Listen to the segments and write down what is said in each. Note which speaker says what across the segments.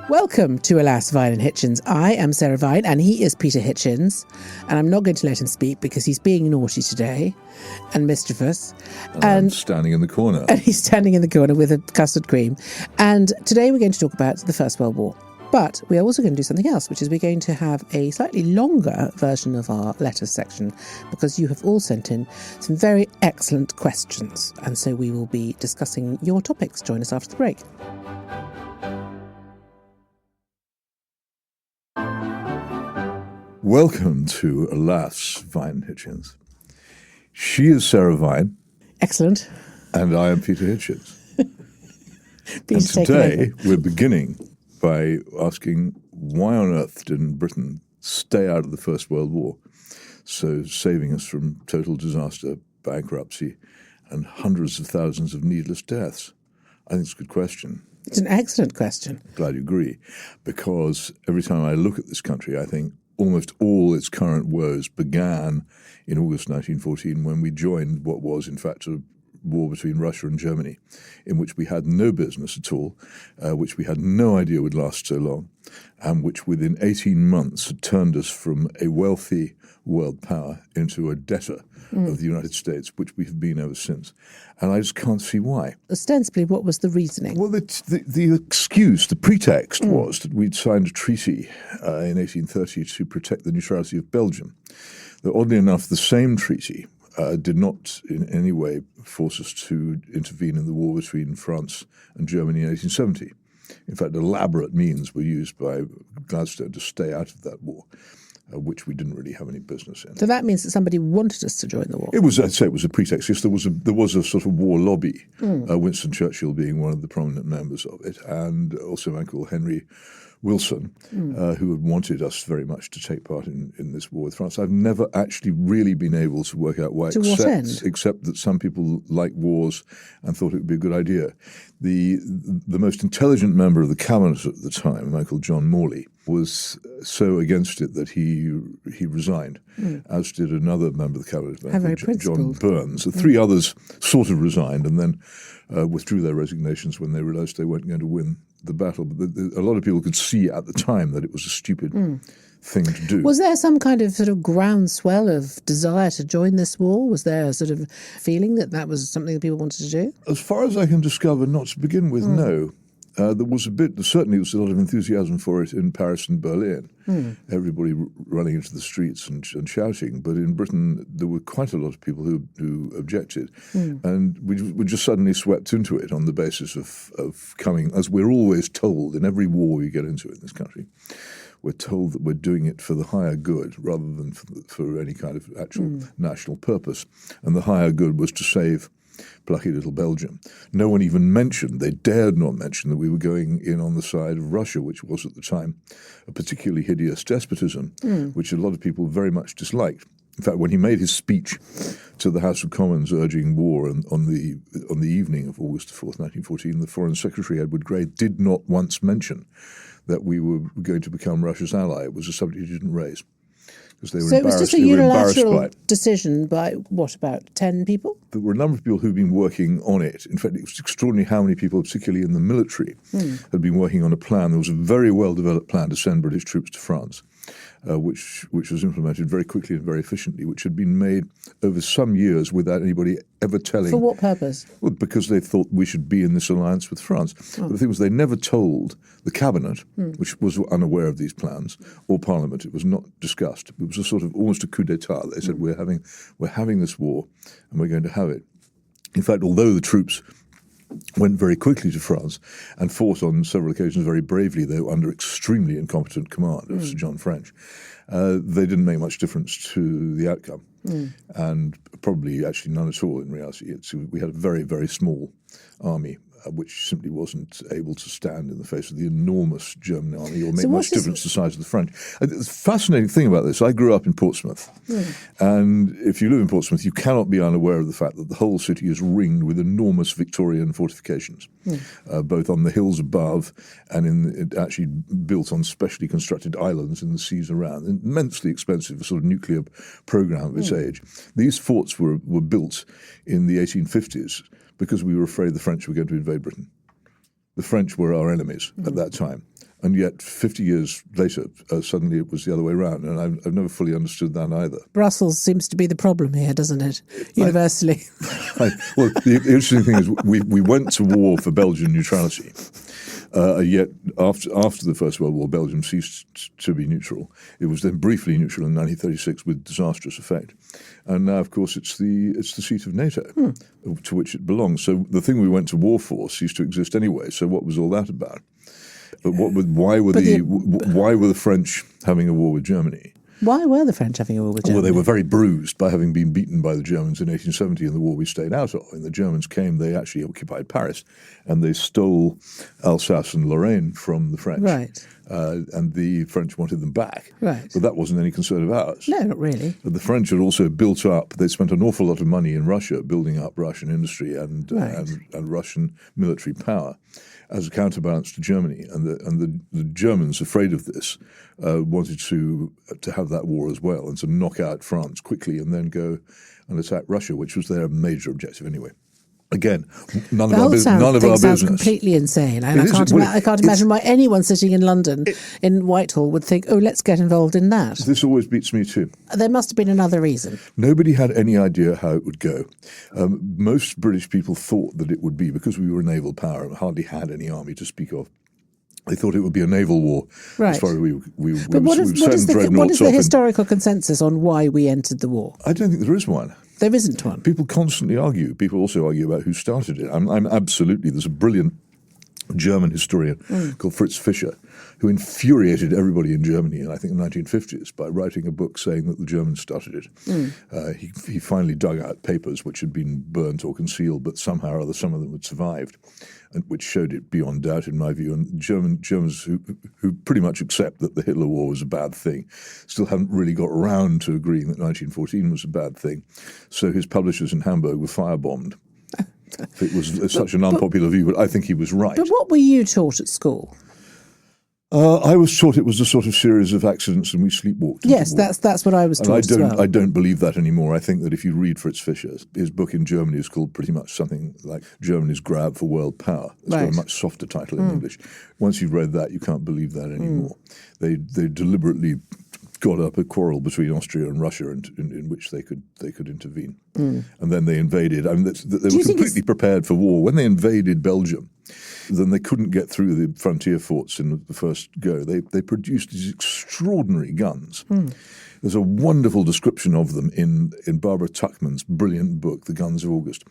Speaker 1: Welcome to Alas, Vine and Hitchens. I am Sarah Vine and he is Peter Hitchens, and I'm not going to let him speak because he's being naughty today and mischievous.
Speaker 2: And I'm standing in the corner.
Speaker 1: And he's standing in the corner with a custard cream. And today we're going to talk about the First World War. But we are also going to do something else, which is we're going to have a slightly longer version of our letters section because you have all sent in some very excellent questions. And so we will be discussing your topics. Join us after the break.
Speaker 2: Welcome to Alas, Vine Hitchens. She is Sarah Vine.
Speaker 1: Excellent.
Speaker 2: And I am Peter Hitchens.
Speaker 1: And
Speaker 2: today we're beginning by asking why on earth didn't Britain stay out of the First World War, so saving us from total disaster, bankruptcy, and hundreds of thousands of needless deaths? I think it's a good question.
Speaker 1: It's an excellent question.
Speaker 2: Glad you agree, because every time I look at this country, I think almost all its current woes began in August 1914 when we joined what was, in fact, a war between Russia and Germany, in which we had no business at all, which we had no idea would last so long, and which within 18 months had turned us from a wealthy world power into a debtor of the United States, which we have been ever since. And I just can't see why.
Speaker 1: Ostensibly, what was the reasoning?
Speaker 2: Well, the excuse, the pretext was that we'd signed a treaty in 1830 to protect the neutrality of Belgium. Though oddly enough, the same treaty did not in any way force us to intervene in the war between France and Germany in 1870. In fact, elaborate means were used by Gladstone to stay out of that war, which we didn't really have any business in.
Speaker 1: So that means that somebody wanted us to join the war.
Speaker 2: I'd say it was a pretext. Yes, there was a sort of war lobby, Winston Churchill being one of the prominent members of it, and also a man called Henry Wilson, who had wanted us very much to take part in this war with France. I've never actually really been able to work out why, except that some people like wars and thought it would be a good idea. The most intelligent member of the cabinet at the time, a man called John Morley, was so against it that he resigned, as did another member of the cabinet, John Burns. The three others sort of resigned and then withdrew their resignations when they realized they weren't going to win the battle. But a lot of people could see at the time that it was a stupid thing to do.
Speaker 1: Was there some kind of sort of groundswell of desire to join this war? Was there a sort of feeling that was something that people wanted to do?
Speaker 2: As far as I can discover, not to begin with, no. There was certainly was a lot of enthusiasm for it in Paris and Berlin. Everybody running into the streets and shouting. But in Britain, there were quite a lot of people who objected. And we just suddenly swept into it on the basis of coming, as we're always told in every war we get into in this country, we're told that we're doing it for the higher good rather than for any kind of actual national purpose. And the higher good was to save plucky little Belgium. No one even mentioned, they dared not mention, that we were going in on the side of Russia, which was at the time a particularly hideous despotism, which a lot of people very much disliked. In fact, when he made his speech to the House of Commons urging war on the evening of August 4th, 1914, the Foreign Secretary, Edward Grey, did not once mention that we were going to become Russia's ally. It was a subject he didn't raise. So
Speaker 1: it was just a unilateral decision by, what, about 10 people?
Speaker 2: There were a number of people who'd been working on it. In fact, it was extraordinary how many people, particularly in the military, had been working on a plan. There was a very well-developed plan to send British troops to France, which was implemented very quickly and very efficiently, which had been made over some years without anybody ever telling.
Speaker 1: For what purpose?
Speaker 2: Well, because they thought we should be in this alliance with France. But the thing was, they never told the cabinet, which was unaware of these plans, or Parliament. It was not discussed. It was a sort of almost a coup d'etat. They said, we're having this war and we're going to have it. In fact, although the troops went very quickly to France and fought on several occasions very bravely, though under extremely incompetent command of Sir John French, they didn't make much difference to the outcome. And probably actually none at all in reality. We had a very, very small army which simply wasn't able to stand in the face of the enormous German army or make much difference to the size of the French. The fascinating thing about this, I grew up in Portsmouth, and if you live in Portsmouth, you cannot be unaware of the fact that the whole city is ringed with enormous Victorian fortifications, both on the hills above and actually built on specially constructed islands in the seas around. Immensely expensive, a sort of nuclear program of its age. These forts were built in the 1850s because we were afraid the French were going to invade Britain. The French were our enemies at that time. And yet, 50 years later, suddenly it was the other way around. And I've never fully understood that either.
Speaker 1: Brussels seems to be the problem here, doesn't it? Universally.
Speaker 2: Well, the interesting thing is we went to war for Belgian neutrality. Yet after the First World War, Belgium ceased to be neutral. It was then briefly neutral in 1936 with disastrous effect. And now, of course, it's the seat of NATO, to which it belongs. So the thing we went to war for ceased to exist anyway. So what was all that about? But why were the French having a war with Germany?
Speaker 1: Why were the French having a war with Germany?
Speaker 2: Well, they were very bruised by having been beaten by the Germans in 1870 in the war we stayed out of. When the Germans came, they actually occupied Paris, and they stole Alsace and Lorraine from the French.
Speaker 1: Right.
Speaker 2: And the French wanted them back.
Speaker 1: Right.
Speaker 2: But that wasn't any concern of ours.
Speaker 1: No, not really.
Speaker 2: But the French had also built up, they spent an awful lot of money in Russia building up Russian industry and Russian military power as a counterbalance to Germany. And the Germans, afraid of this, wanted to have that war as well and to knock out France quickly and then go and attack Russia, which was their major objective anyway. Again, none of our business.
Speaker 1: Sounds completely insane, and I can't imagine why anyone sitting in London, in Whitehall, would think, "Oh, let's get involved in that."
Speaker 2: This always beats me too.
Speaker 1: There must have been another reason.
Speaker 2: Nobody had any idea how it would go. Most British people thought that it would be, because we were a naval power and hardly had any army to speak of. They thought it would be a naval war.
Speaker 1: Right.
Speaker 2: As far as we
Speaker 1: But what is the historical consensus on why we entered the war?
Speaker 2: I don't think there is one.
Speaker 1: There isn't one.
Speaker 2: People constantly argue. People also argue about who started it. I'm absolutely. There's a brilliant German historian called Fritz Fischer who infuriated everybody in Germany in, I think, the 1950s by writing a book saying that the Germans started it. He finally dug out papers which had been burnt or concealed, but somehow or other some of them had survived, and which showed it beyond doubt, in my view. And Germans who pretty much accept that the Hitler War was a bad thing still haven't really got around to agreeing that 1914 was a bad thing. So his publishers in Hamburg were firebombed. It was such an unpopular view, but I think he was right.
Speaker 1: But what were you taught at school?
Speaker 2: I was taught it was a sort of series of accidents and we sleepwalked.
Speaker 1: Yes, that's what I was taught as well.
Speaker 2: I don't believe that anymore. I think that if you read Fritz Fischer, his book in Germany is called pretty much something like Germany's Grab for World Power. It's got a much softer title in English. Once you've read that, you can't believe that anymore. They deliberately got up a quarrel between Austria and Russia in which they could intervene. And then they invaded. I mean, they were completely prepared for war. When they invaded Belgium, then they couldn't get through the frontier forts in the first go. They produced these extraordinary guns. There's a wonderful description of them in Barbara Tuchman's brilliant book, The Guns of August.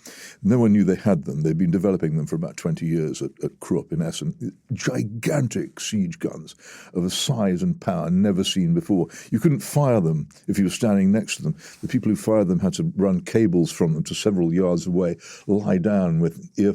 Speaker 2: No one knew they had them. They'd been developing them for about 20 years at Krupp in Essen. Gigantic siege guns of a size and power never seen before. You couldn't fire them if you were standing next to them. The people who fired them had to run cables from them to several yards away, lie down with ear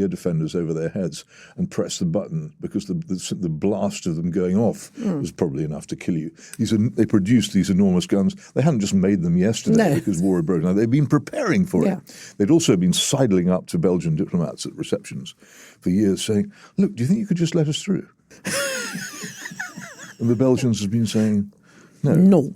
Speaker 2: defenders over their heads and press the button, because the blast of them going off was probably enough to kill you. They produced these enormous guns. They hadn't just made them yesterday because war had broken out. They'd been preparing for it. They'd also been sidling up to Belgian diplomats at receptions for years saying, "Look, do you think you could just let us through?" And the Belgians have been saying, No.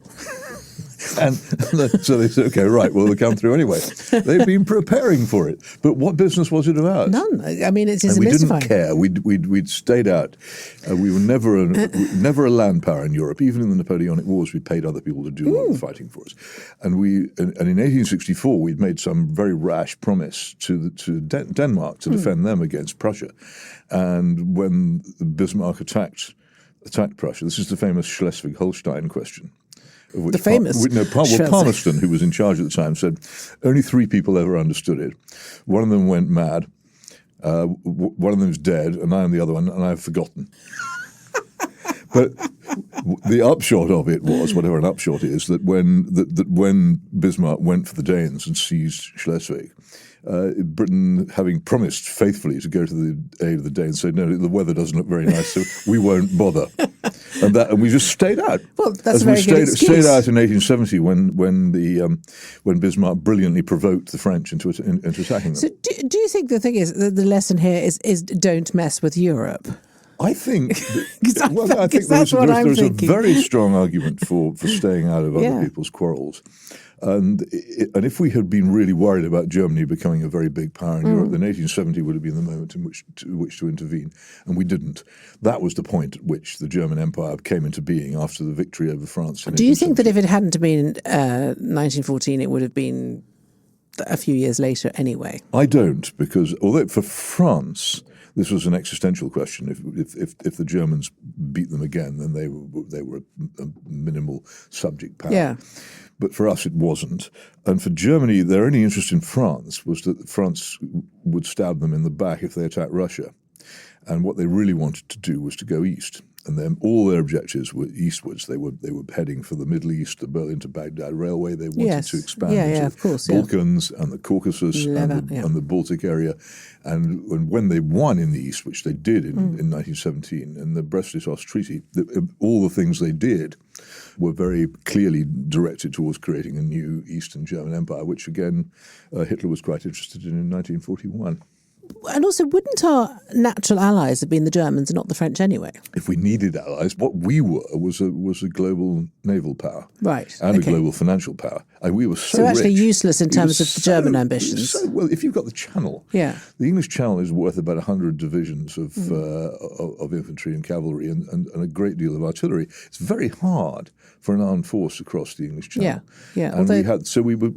Speaker 2: And so they said, "Okay, right, well, they'll come through anyway." They've been preparing for it. But what business was it of ours?
Speaker 1: None. I mean, it is
Speaker 2: we
Speaker 1: mystifying.
Speaker 2: didn't care. We'd stayed out. We were never a land power in Europe. Even in the Napoleonic Wars, we paid other people to do a lot of the fighting for us. And in 1864, we'd made some very rash promise to Denmark to defend them against Prussia. And when Bismarck attacked Prussia, this is the famous Schleswig-Holstein question.
Speaker 1: The famous
Speaker 2: Palmerston, who was in charge at the time, said only 3 people ever understood it. One of them went mad, one of them is dead, and I am the other one, and I have forgotten. But the upshot of it was, whatever an upshot is, that when Bismarck went for the Danes and seized Schleswig, Britain, having promised faithfully to go to the aid of the Danes, said, "No, the weather doesn't look very nice, so we won't bother." And we just stayed out.
Speaker 1: Well, that's a very good excuse.
Speaker 2: Stayed out in 1870 when Bismarck brilliantly provoked the French into attacking them.
Speaker 1: So do you think the thing is, the lesson here is don't mess with Europe?
Speaker 2: I think I think
Speaker 1: that's what I'm
Speaker 2: there's a
Speaker 1: thinking.
Speaker 2: very strong argument for staying out of other people's quarrels. And if we had been really worried about Germany becoming a very big power in Europe, then 1870 would have been the moment in which to intervene, and we didn't. That was the point at which the German Empire came into being after the victory over France.
Speaker 1: Do you think that if it hadn't been 1914, it would have been a few years later anyway?
Speaker 2: I don't, because although for France this was an existential question. If the Germans beat them again, then they were a minimal subject power.
Speaker 1: Yeah.
Speaker 2: But for us, it wasn't. And for Germany, their only interest in France was that France would stab them in the back if they attacked Russia. And what they really wanted to do was to go east. And then all their objectives were eastwards. They were heading for the Middle East, the Berlin to Baghdad railway. They wanted to expand into the Balkans and the Caucasus and the Baltic area. And when they won in the East, which they did in 1917, in the Brest-Litovsk Treaty, all the things they did were very clearly directed towards creating a new Eastern German Empire, which again Hitler was quite interested in 1941.
Speaker 1: And also, wouldn't our natural allies have been the Germans and not the French anyway?
Speaker 2: If we needed allies, what we were was a global naval power.
Speaker 1: Right.
Speaker 2: And a global financial power. And we were so
Speaker 1: actually
Speaker 2: rich.
Speaker 1: useless in terms of the German ambitions.
Speaker 2: Well, if you've got the Channel.
Speaker 1: Yeah.
Speaker 2: The English Channel is worth about 100 divisions of infantry and cavalry and a great deal of artillery. It's very hard for an armed force across the English Channel.
Speaker 1: Yeah.
Speaker 2: And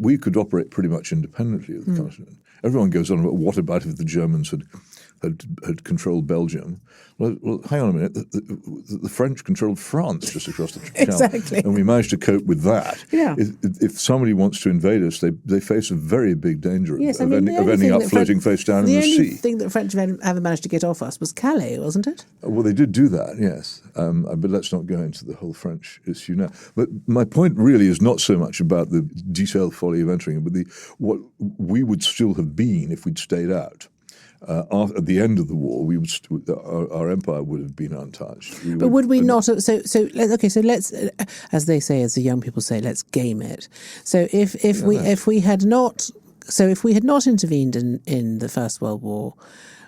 Speaker 2: we could operate pretty much independently of the continent. Everyone goes on about what about if the Germans had controlled Belgium? Well, hang on a minute. The French controlled France just across the channel.
Speaker 1: Exactly.
Speaker 2: And we managed to cope with that.
Speaker 1: Yeah.
Speaker 2: If somebody wants to invade us, they face a very big danger of ending up floating face down in the sea.
Speaker 1: The only thing that French ever managed to get off us was Calais, wasn't it?
Speaker 2: Well, they did do that, yes. But let's not go into the whole French issue now. But my point really is not so much about the detailed folly of entering it, but what we would still have been if we'd stayed out. At the end of the war, our empire would have been untouched.
Speaker 1: Would we not? So let's, as they say, as the young people say, let's game it. So if we had not intervened in the First World War,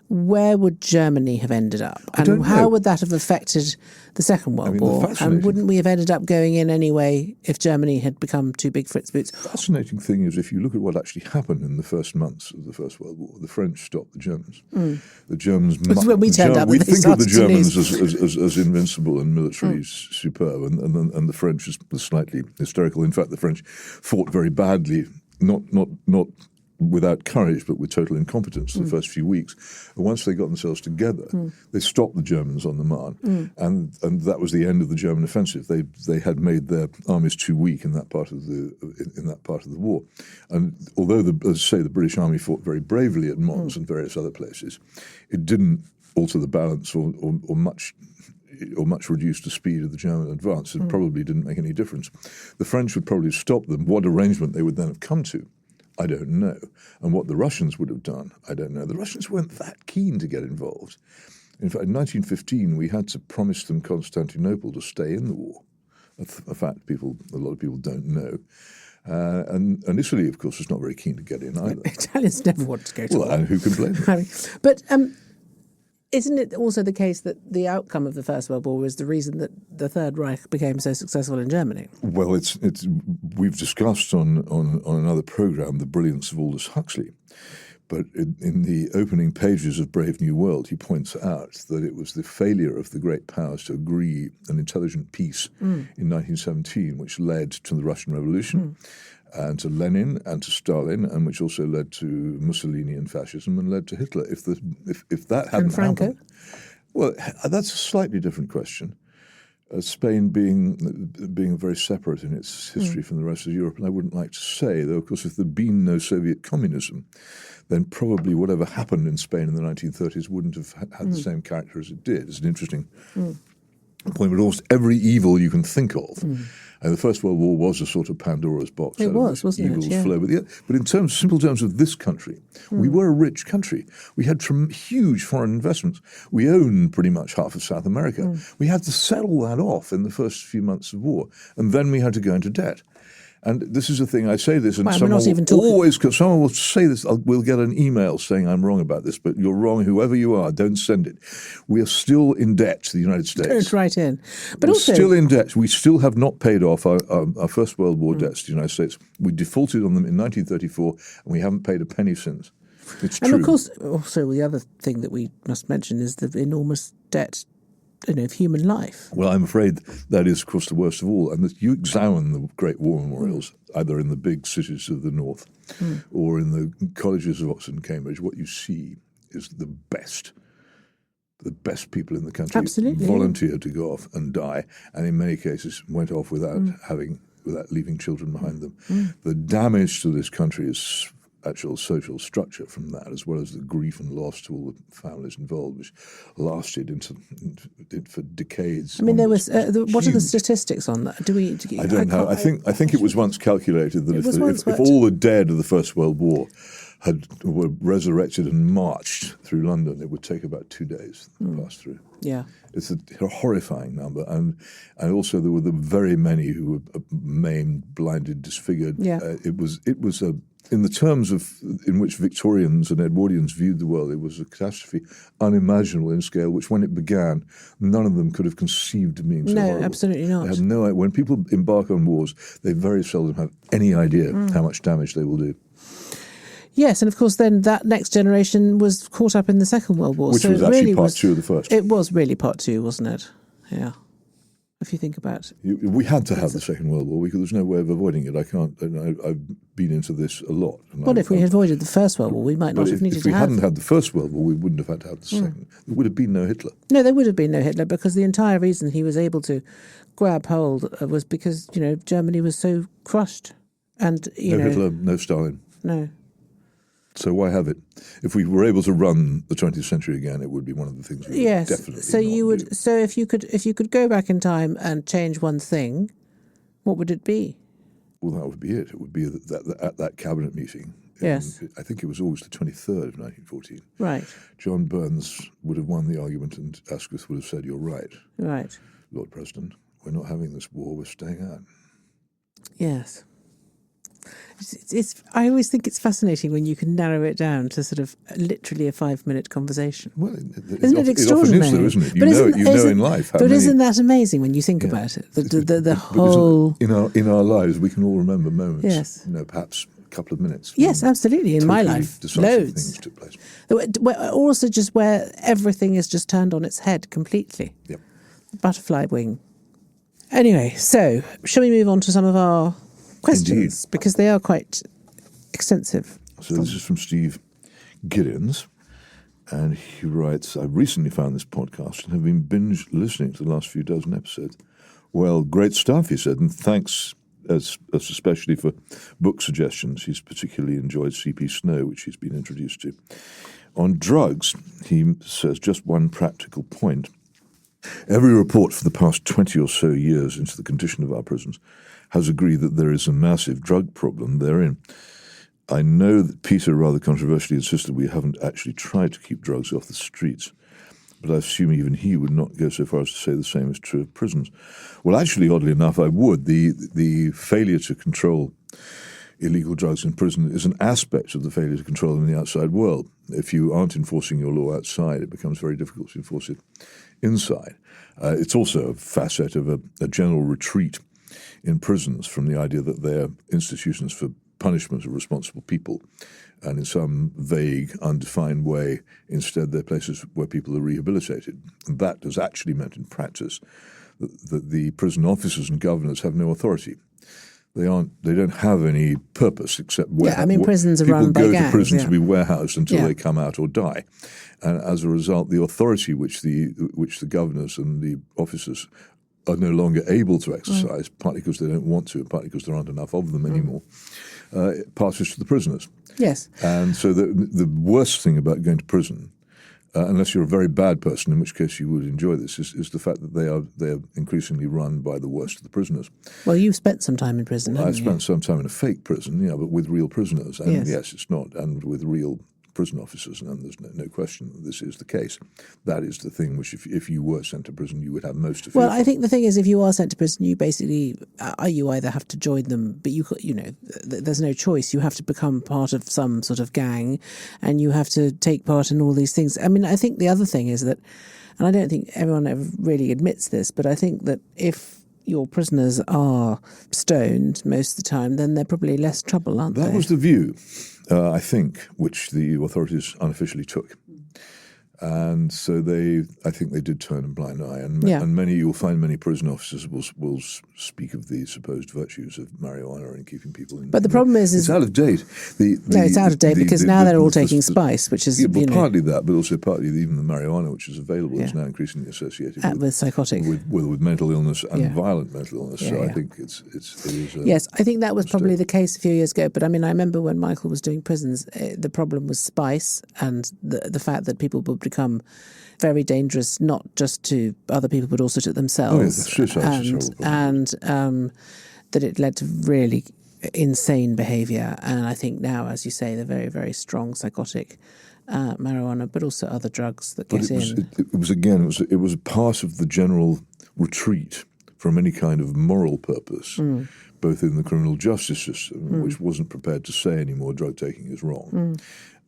Speaker 1: where would Germany have ended up? And how would that have affected the Second World War? And wouldn't we have ended up going in anyway if Germany had become too big for its boots?
Speaker 2: The fascinating thing is if you look at what actually happened in the first months of the First World War, the French stopped the Germans. The Germans...
Speaker 1: when we turned up,
Speaker 2: we think of the Germans as invincible and militarily superb, and the French as slightly hysterical. In fact, the French fought very badly, not without courage, but with total incompetence the first few weeks. And once they got themselves together, they stopped the Germans on the Marne, and that was the end of the German offensive. They had made their armies too weak in that part of the war. And although, as I say, the British Army fought very bravely at Mons and various other places, it didn't alter the balance or much reduce the speed of the German advance. It probably didn't make any difference. The French would probably have stopped them. What arrangement they would then have come to, I don't know. And what the Russians would have done, I don't know. The Russians weren't that keen to get involved. In fact, in 1915, we had to promise them Constantinople to stay in the war. A fact a lot of people don't know. And Italy, of course, was not very keen to get in either.
Speaker 1: Italians never want to go to war.
Speaker 2: And who can blame them?
Speaker 1: But isn't it also the case that the outcome of the First World War was the reason that the Third Reich became so successful in Germany? Well,
Speaker 2: we've discussed on another program the brilliance of Aldous Huxley, but in the opening pages of Brave New World, he points out that it was the failure of the great powers to agree an intelligent peace in 1917 which led to the Russian Revolution. And to Lenin and to Stalin, and which also led to Mussolini and fascism, and led to Hitler. If that hadn't happened, well, that's a slightly different question. Spain being very separate in its history from the rest of Europe, and I wouldn't like to say, though, of course, if there'd been no Soviet communism, then probably whatever happened in Spain in the 1930s wouldn't have had the same character as it did. It's an interesting point, but almost every evil you can think of. And the First World War was a sort of Pandora's box.
Speaker 1: It was, wasn't it? Yeah.
Speaker 2: Flow. But in simple terms of this country, we were a rich country. We had huge foreign investments. We owned pretty much half of South America. We had to settle that off in the first few months of war, and then we had to go into debt. And this is the thing, I say this, and
Speaker 1: Well,
Speaker 2: someone will say this, we'll get an email saying I'm wrong about this, but you're wrong, whoever you are, don't send it. We are still in debt to the United States.
Speaker 1: Don't write in. But
Speaker 2: We're
Speaker 1: also
Speaker 2: still in debt. We still have not paid off our First World War debts to the United States. We defaulted on them in 1934, and we haven't paid a penny since. It's true.
Speaker 1: And of course, also the other thing that we must mention is the enormous debt, of human life.
Speaker 2: Well, I'm afraid that is, of course, the worst of all. And you examine the Great War memorials, either in the big cities of the north or in the colleges of Oxford and Cambridge, what you see is the best people in the country volunteered to go off and die, and in many cases went off without leaving children behind them. The damage to this country is actual social structure from that, as well as the grief and loss to all the families involved, which lasted for decades.
Speaker 1: I mean, there was. What are the statistics on that?
Speaker 2: I don't know. I think it was once calculated that if all the dead of the First World War were resurrected and marched through London, it would take about 2 days to pass through.
Speaker 1: Yeah.
Speaker 2: It's a horrifying number, and also there were the very many who were maimed, blinded, disfigured.
Speaker 1: Yeah.
Speaker 2: It was in the terms in which Victorians and Edwardians viewed the world, it was a catastrophe unimaginable in scale, which when it began, none of them could have conceived of being so horrible.
Speaker 1: No, absolutely not.
Speaker 2: They had no idea. When people embark on wars, they very seldom have any idea how much damage they will do.
Speaker 1: Yes, and of course then that next generation was caught up in the Second World War.
Speaker 2: Which was actually part two of the first.
Speaker 1: It was really part two, wasn't it? Yeah. If you think about it.
Speaker 2: We had to have the Second World War because there's no way of avoiding it. I've been into this a lot.
Speaker 1: Well, if we had avoided the First World War, we might not have needed to have.
Speaker 2: If we hadn't had the First World War, we wouldn't have had to have the Second. There would have been no Hitler.
Speaker 1: No, there would have been no Hitler, because the entire reason he was able to grab hold was because, Germany was so crushed. And,
Speaker 2: no Hitler, no Stalin.
Speaker 1: No.
Speaker 2: So why have it? If we were able to run the 20th century again, it would be one of the things we would definitely
Speaker 1: so
Speaker 2: not
Speaker 1: you would.
Speaker 2: do.
Speaker 1: So if you could go back in time and change one thing, what would it be?
Speaker 2: Well, that would be it. It would be at that cabinet meeting.
Speaker 1: Yes.
Speaker 2: I think it was August the 23rd of 1914.
Speaker 1: Right.
Speaker 2: John Burns would have won the argument, and Asquith would have said, "You're right,
Speaker 1: Right.
Speaker 2: Lord President. We're not having this war. We're staying out."
Speaker 1: Yes. I always think it's fascinating when you can narrow it down to sort of literally a 5-minute conversation.
Speaker 2: Well,
Speaker 1: isn't it extraordinary?
Speaker 2: It often is, though, isn't it? You know in life how
Speaker 1: but
Speaker 2: many...
Speaker 1: isn't that amazing when you think about it? The whole...
Speaker 2: In our lives, we can all remember moments.
Speaker 1: Yes.
Speaker 2: Perhaps a couple of minutes.
Speaker 1: Yes, absolutely. In my life, loads.
Speaker 2: Things took place.
Speaker 1: Also just where everything is just turned on its head completely.
Speaker 2: Yep.
Speaker 1: Butterfly wing. Anyway, so shall we move on to some of our questions?
Speaker 2: Indeed.
Speaker 1: Because they are quite extensive.
Speaker 2: So this is from Steve Giddens, and he writes, "I recently found this podcast and have been binge listening to the last few dozen episodes. Well, great stuff," he said, and thanks especially for book suggestions. He's particularly enjoyed C.P. Snow, which he's been introduced to. On drugs, he says, just one practical point. Every report for the past 20 or so years into the condition of our prisons has agreed that there is a massive drug problem therein. I know that Peter rather controversially insisted we haven't actually tried to keep drugs off the streets, but I assume even he would not go so far as to say the same is true of prisons. Well, actually, oddly enough, I would. The failure to control illegal drugs in prison is an aspect of the failure to control them in the outside world. If you aren't enforcing your law outside, it becomes very difficult to enforce it inside. It's also a facet of a general retreat in prisons from the idea that they're institutions for punishment of responsible people, and in some vague, undefined way, instead they're places where people are rehabilitated. And that has actually meant in practice that the prison officers and governors have no authority. They don't have any purpose except
Speaker 1: prisons are run by gangs.
Speaker 2: People go to prison to be warehoused until they come out or die, and as a result, the authority which the governors and the officers are no longer able to exercise, partly because they don't want to, and partly because there aren't enough of them anymore, passes to the prisoners.
Speaker 1: Yes.
Speaker 2: And so the worst thing about going to prison, unless you're a very bad person, in which case you would enjoy this, is the fact that they are increasingly run by the worst of the prisoners.
Speaker 1: Well, you've spent some time in prison, haven't you?
Speaker 2: I spent some time in a fake prison, but with real prisoners. And yes, it's not, and with real prison officers, and there's no question that this is the case. That is the thing which, if you were sent to prison, you would have most to fear.
Speaker 1: Well, I think the thing is, if you are sent to prison, you basically you either have to join them, but there's no choice. You have to become part of some sort of gang, and you have to take part in all these things. I mean, I think the other thing is that, and I don't think everyone ever really admits this, but I think that if your prisoners are stoned most of the time, then they're probably less trouble, aren't they?
Speaker 2: That was the view, I think, which the authorities unofficially took. And so I think they did turn a blind eye. And you'll find many prison officers will speak of the supposed virtues of marijuana in keeping people in.
Speaker 1: But the problem is
Speaker 2: it's out of date.
Speaker 1: It's out of date because now they're all taking spice, which is
Speaker 2: partly that, but also partly even the marijuana which is available is now increasingly associated
Speaker 1: with psychotic,
Speaker 2: with mental illness and violent mental illness. I think it is.
Speaker 1: Yes, I think that was probably the case a few years ago. But I mean, I remember when Michael was doing prisons, the problem was spice and the fact that people would become very dangerous, not just to other people but also to themselves. And that it led to really insane behaviour. And I think now, as you say, the very, very strong psychotic marijuana, but also other drugs that get in.
Speaker 2: It was a part of the general retreat from any kind of moral purpose, both in the criminal justice system, which wasn't prepared to say anymore drug taking is wrong,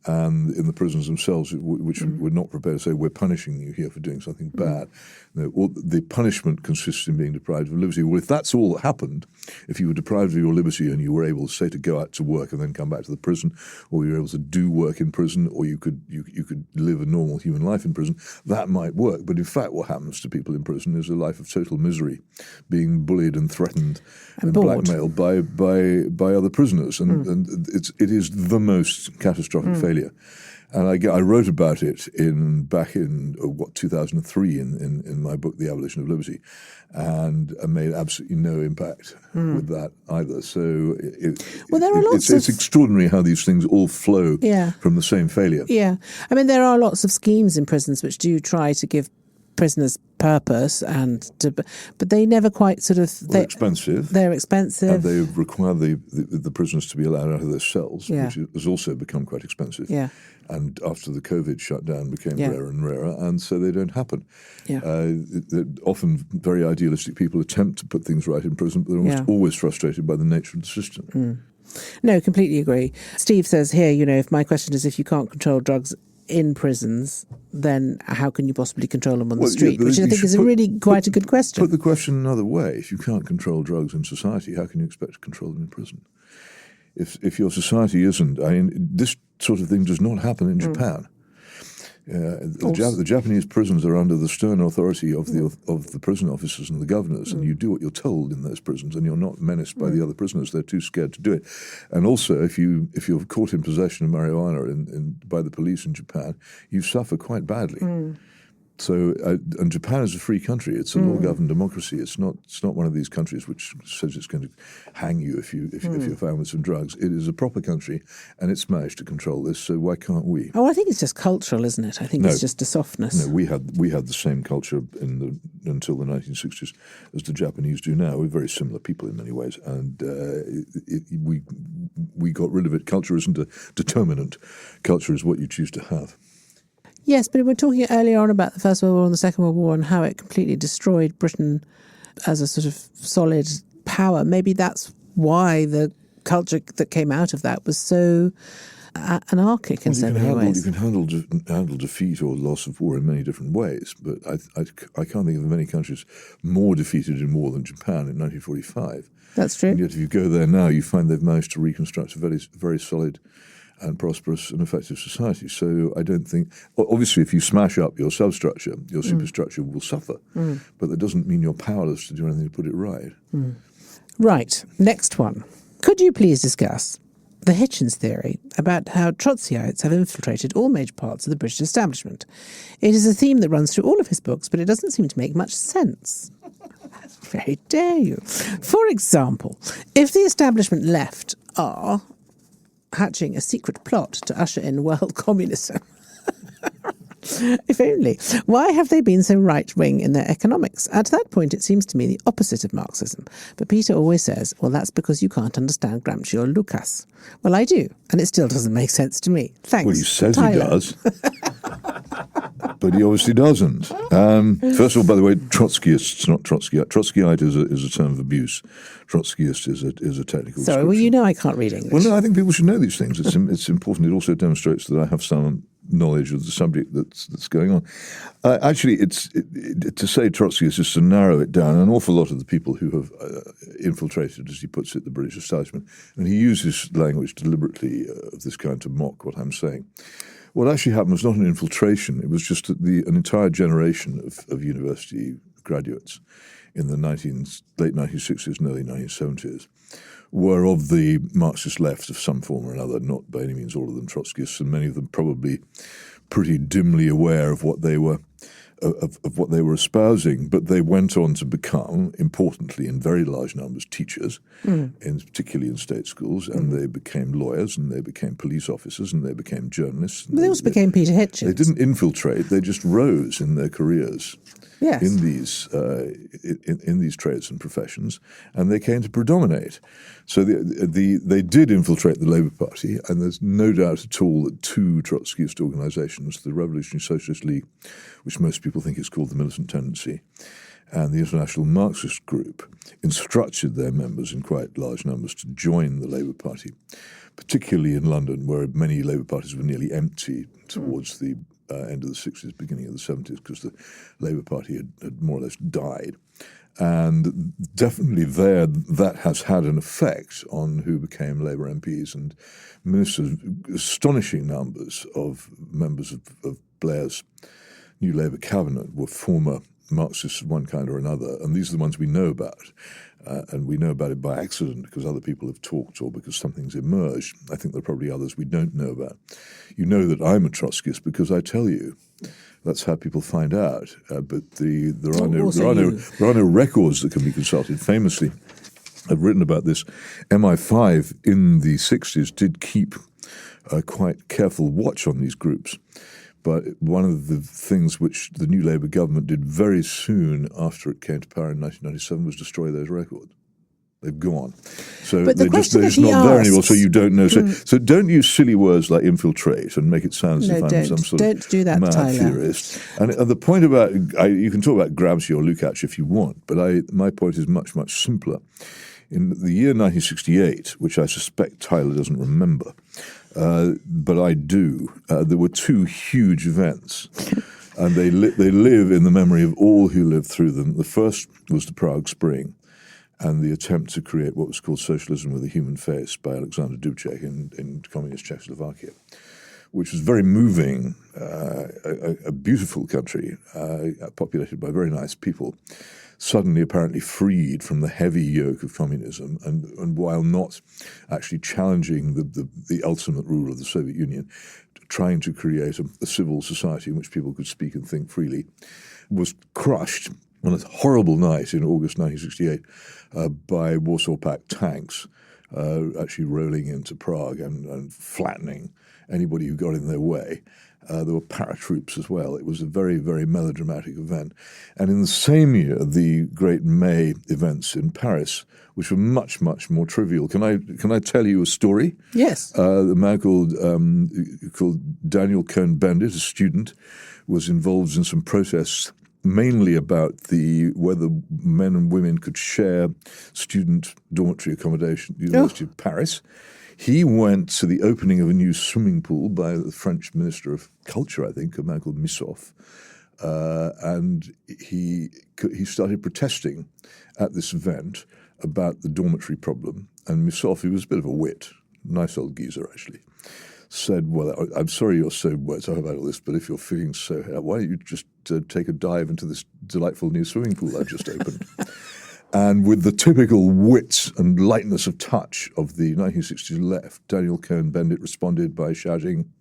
Speaker 2: and in the prisons themselves, which were not prepared to say, we're punishing you here for doing something bad. The punishment consists in being deprived of liberty. Well, if that's all that happened, if you were deprived of your liberty and you were able, say, to go out to work and then come back to the prison, or you were able to do work in prison, or you could live a normal human life in prison, that might work. But in fact, what happens to people in prison is a life of total misery, being bullied and threatened and blackmailed by other prisoners. And it is the most catastrophic failure. And I wrote about it back in 2003 in my book, The Abolition of Liberty, and I made absolutely no impact with that either. So it's extraordinary how these things all flow from the same failure.
Speaker 1: Yeah. I mean, there are lots of schemes in prisons which do try to give prisoners purpose, but they never quite sort of...
Speaker 2: They're expensive.
Speaker 1: They're expensive.
Speaker 2: And they require the prisoners to be allowed out of their cells, which has also become quite expensive.
Speaker 1: Yeah.
Speaker 2: And after the COVID shutdown became rarer and rarer, and so they don't happen. Yeah. Often very idealistic people attempt to put things right in prison, but they're almost always frustrated by the nature of the system.
Speaker 1: No, completely agree. Steve says here, if my question is if you can't control drugs in prisons, then how can you possibly control them on the street? Which I think is quite a good question.
Speaker 2: Put the question another way. If you can't control drugs in society, how can you expect to control them in prison? If your society isn't... this sort of thing does not happen in Japan. The Japanese prisons are under the stern authority of the prison officers and the governors, and you do what you're told in those prisons, and you're not menaced by the other prisoners. They're too scared to do it. And also, if you're caught in possession of marijuana by the police in Japan, you suffer quite badly. So, and Japan is a free country. It's a law-governed democracy. It's not one of these countries which says it's going to hang you if you're found with some drugs. It is a proper country, and it's managed to control this. So why can't we?
Speaker 1: Oh, I think it's just cultural, isn't it? I think it's just a softness.
Speaker 2: No, we had the same culture until the 1960s as the Japanese do now. We're very similar people in many ways, and we got rid of it. Culture isn't a determinant. Culture is what you choose to have.
Speaker 1: Yes, but we're talking earlier on about the First World War and the Second World War and how it completely destroyed Britain as a sort of solid power. Maybe that's why the culture that came out of that was so anarchic in so many ways.
Speaker 2: You can handle defeat or loss of war in many different ways, but I can't think of many countries more defeated in war than Japan in 1945.
Speaker 1: That's true.
Speaker 2: And yet if you go there now, you find they've managed to reconstruct a very, very solid and prosperous and effective society. So I don't think... Obviously, if you smash up your substructure, your superstructure will suffer. But that doesn't mean you're powerless to do anything to put it right.
Speaker 1: Right. Next one. Could you please discuss the Hitchens theory about how Trotskyites have infiltrated all major parts of the British establishment? It is a theme that runs through all of his books, but it doesn't seem to make much sense. Very dare you. For example, if the establishment left are... hatching a secret plot to usher in world communism. If only. Why have they been so right-wing in their economics? At that point, it seems to me the opposite of Marxism. But Peter always says, well, that's because you can't understand Gramsci or Lucas. Well, I do, and it still doesn't make sense to me. Thanks,
Speaker 2: Well, he says
Speaker 1: Tyler.
Speaker 2: he does, but he obviously doesn't. First of all, by the way, Trotskyists, not Trotskyite. Trotskyite is a term of abuse. Trotskyist is a technical
Speaker 1: Sorry, well, you know I can't read English.
Speaker 2: Well, no, I think people should know these things. It's important. It also demonstrates that I have some knowledge of the subject that's going on. Actually, to say Trotskyist is to narrow it down. An awful lot of the people who have infiltrated, as he puts it, the British establishment, and he uses language deliberately of this kind to mock what I'm saying. What actually happened was not an infiltration. It was just that an entire generation of university graduates in the late 1960s and early 1970s were of the Marxist left of some form or another, not by any means all of them Trotskyists, and many of them probably pretty dimly aware of what they were espousing. But they went on to become, importantly, in very large numbers, teachers, particularly in state schools, and they became lawyers, and they became police officers, and they became journalists.
Speaker 1: But they also became Peter Hitchens.
Speaker 2: They didn't infiltrate; they just rose in their careers.
Speaker 1: Yes.
Speaker 2: In these trades and professions, and they came to predominate. So they did infiltrate the Labour Party, and there's no doubt at all that two Trotskyist organisations, the Revolutionary Socialist League, which most people think is called the Militant Tendency, and the International Marxist Group, instructed their members in quite large numbers to join the Labour Party, particularly in London, where many Labour parties were nearly empty towards the end of the 60s, beginning of the 70s, because the Labour Party had more or less died. And definitely there, that has had an effect on who became Labour MPs and ministers. Astonishing numbers of members of Blair's new Labour cabinet were former Marxists of one kind or another, and these are the ones we know about. And we know about it by accident because other people have talked or because something's emerged. I think there are probably others we don't know about. You know that I'm a Trotskyist because I tell you. That's how people find out. But there are no records that can be consulted. Famously, I've written about this. MI5 in the 60s did keep a quite careful watch on these groups. But one of the things which the new Labour government did very soon after it came to power in 1997 was destroy those records. They've gone. So they're just not there anymore, so you don't know. So don't use silly words like infiltrate and make it sound as if I'm some sort of mad theorist. And the point about, you can talk about Gramsci or Lukács if you want, but my point is much, much simpler. In the year 1968, which I suspect Tyler doesn't remember, but I do, there were two huge events, and they live in the memory of all who lived through them. The first was the Prague Spring, and the attempt to create what was called socialism with a human face by Alexander Dubček in communist Czechoslovakia, which was very moving, a beautiful country populated by very nice people, suddenly apparently freed from the heavy yoke of communism, and while not actually challenging the ultimate rule of the Soviet Union, trying to create a civil society in which people could speak and think freely, was crushed on a horrible night in August 1968 by Warsaw Pact tanks actually rolling into Prague and flattening anybody who got in their way. There were paratroops as well. It was a very, very melodramatic event. And in the same year, the great May events in Paris, which were much, much more trivial. Can I tell you a story?
Speaker 1: Yes.
Speaker 2: A man called Daniel Cohn-Bendit, a student, was involved in some protests mainly about whether men and women could share student dormitory accommodation at the University of Paris. He went to the opening of a new swimming pool by the French Minister of Culture, I think, a man called Missoff, and he started protesting at this event about the dormitory problem. And Missoff, who was a bit of a wit, nice old geezer actually, said, well, I'm sorry you're so worked up about all this, but if you're feeling so, why don't you just take a dive into this delightful new swimming pool I've just opened? And with the typical wit and lightness of touch of the 1960s left, Daniel Cohn-Bendit responded by shouting,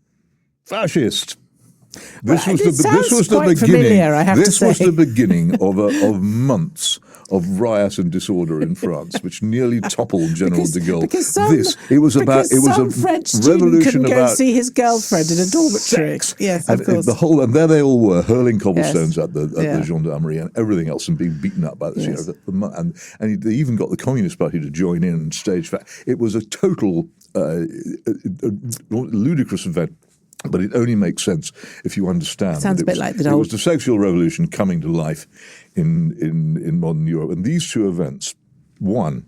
Speaker 2: "Fascist!" This was the beginning of months of riot and disorder in France, which nearly toppled General de Gaulle. It was a
Speaker 1: French
Speaker 2: revolution
Speaker 1: couldn't
Speaker 2: about
Speaker 1: go see his girlfrend in a dormitory.
Speaker 2: Sex.
Speaker 1: Yes,
Speaker 2: and
Speaker 1: of course.
Speaker 2: And there they all were, hurling cobblestones at the gendarmerie and everything else, and being beaten up by the Syria. And they even got the Communist Party to join in and stage. It was a total ludicrous event. But it only makes sense if you understand.
Speaker 1: Sounds a bit like the
Speaker 2: It was the sexual revolution coming to life in modern Europe. And these two events, one,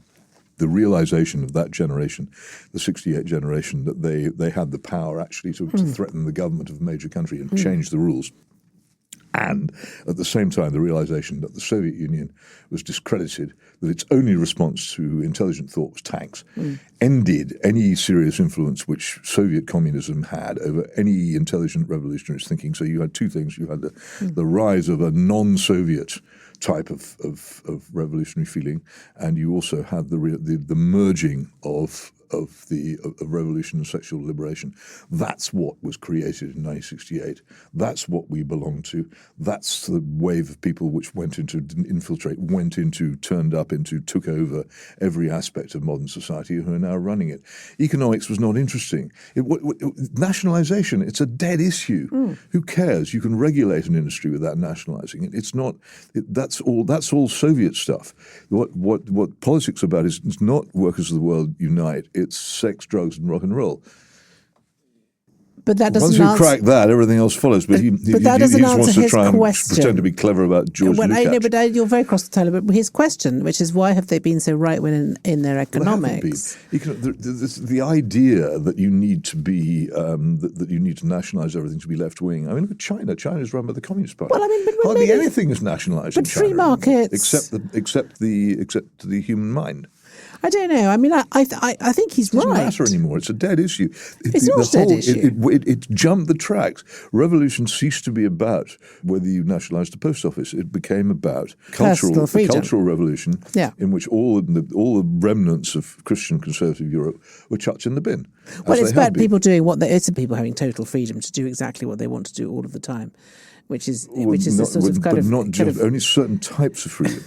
Speaker 2: the realization of that generation, the 68 generation, that they had the power actually to threaten the government of a major country and change the rules. And at the same time, the realization that the Soviet Union was discredited, that its only response to intelligent thought was tanks, ended any serious influence which Soviet communism had over any intelligent revolutionary thinking. So you had two things. You had the rise of a non-Soviet type of revolutionary feeling, and you also had the merging of revolution and sexual liberation. That's what was created in 1968. That's what we belong to. That's the wave of people which went into, turned up into, took over every aspect of modern society, who are now running it. Economics was not interesting. Nationalization, it's a dead issue. Who cares? You can regulate an industry without nationalizing it. It's not. That's all Soviet stuff. What politics about is not workers of the world unite. It's sex, drugs, and rock and roll.
Speaker 1: But that doesn't
Speaker 2: Once you crack that, everything else follows. But he just wants to try and pretend to be clever about George Lukács.
Speaker 1: You're very cross, Tyler. But his question, which is why have they been so right-wing in their economics?
Speaker 2: The idea that you need to be that you need to nationalise everything to be left-wing. I mean, look at China. China is run by the Communist Party.
Speaker 1: Well, I mean,
Speaker 2: hardly anything is nationalised in China,
Speaker 1: free markets,
Speaker 2: except the human mind.
Speaker 1: I don't know. I mean, I think he's right.
Speaker 2: It doesn't matter anymore. It's a dead issue.
Speaker 1: It's not a dead issue.
Speaker 2: It jumped the tracks. Revolution ceased to be about whether you nationalised the post office. It became about cultural revolution, in which all the remnants of Christian conservative Europe were chucked in the bin.
Speaker 1: Well, it's about people doing it's people having total freedom to do exactly what they want to do all of the time. Which is only
Speaker 2: certain types of freedom.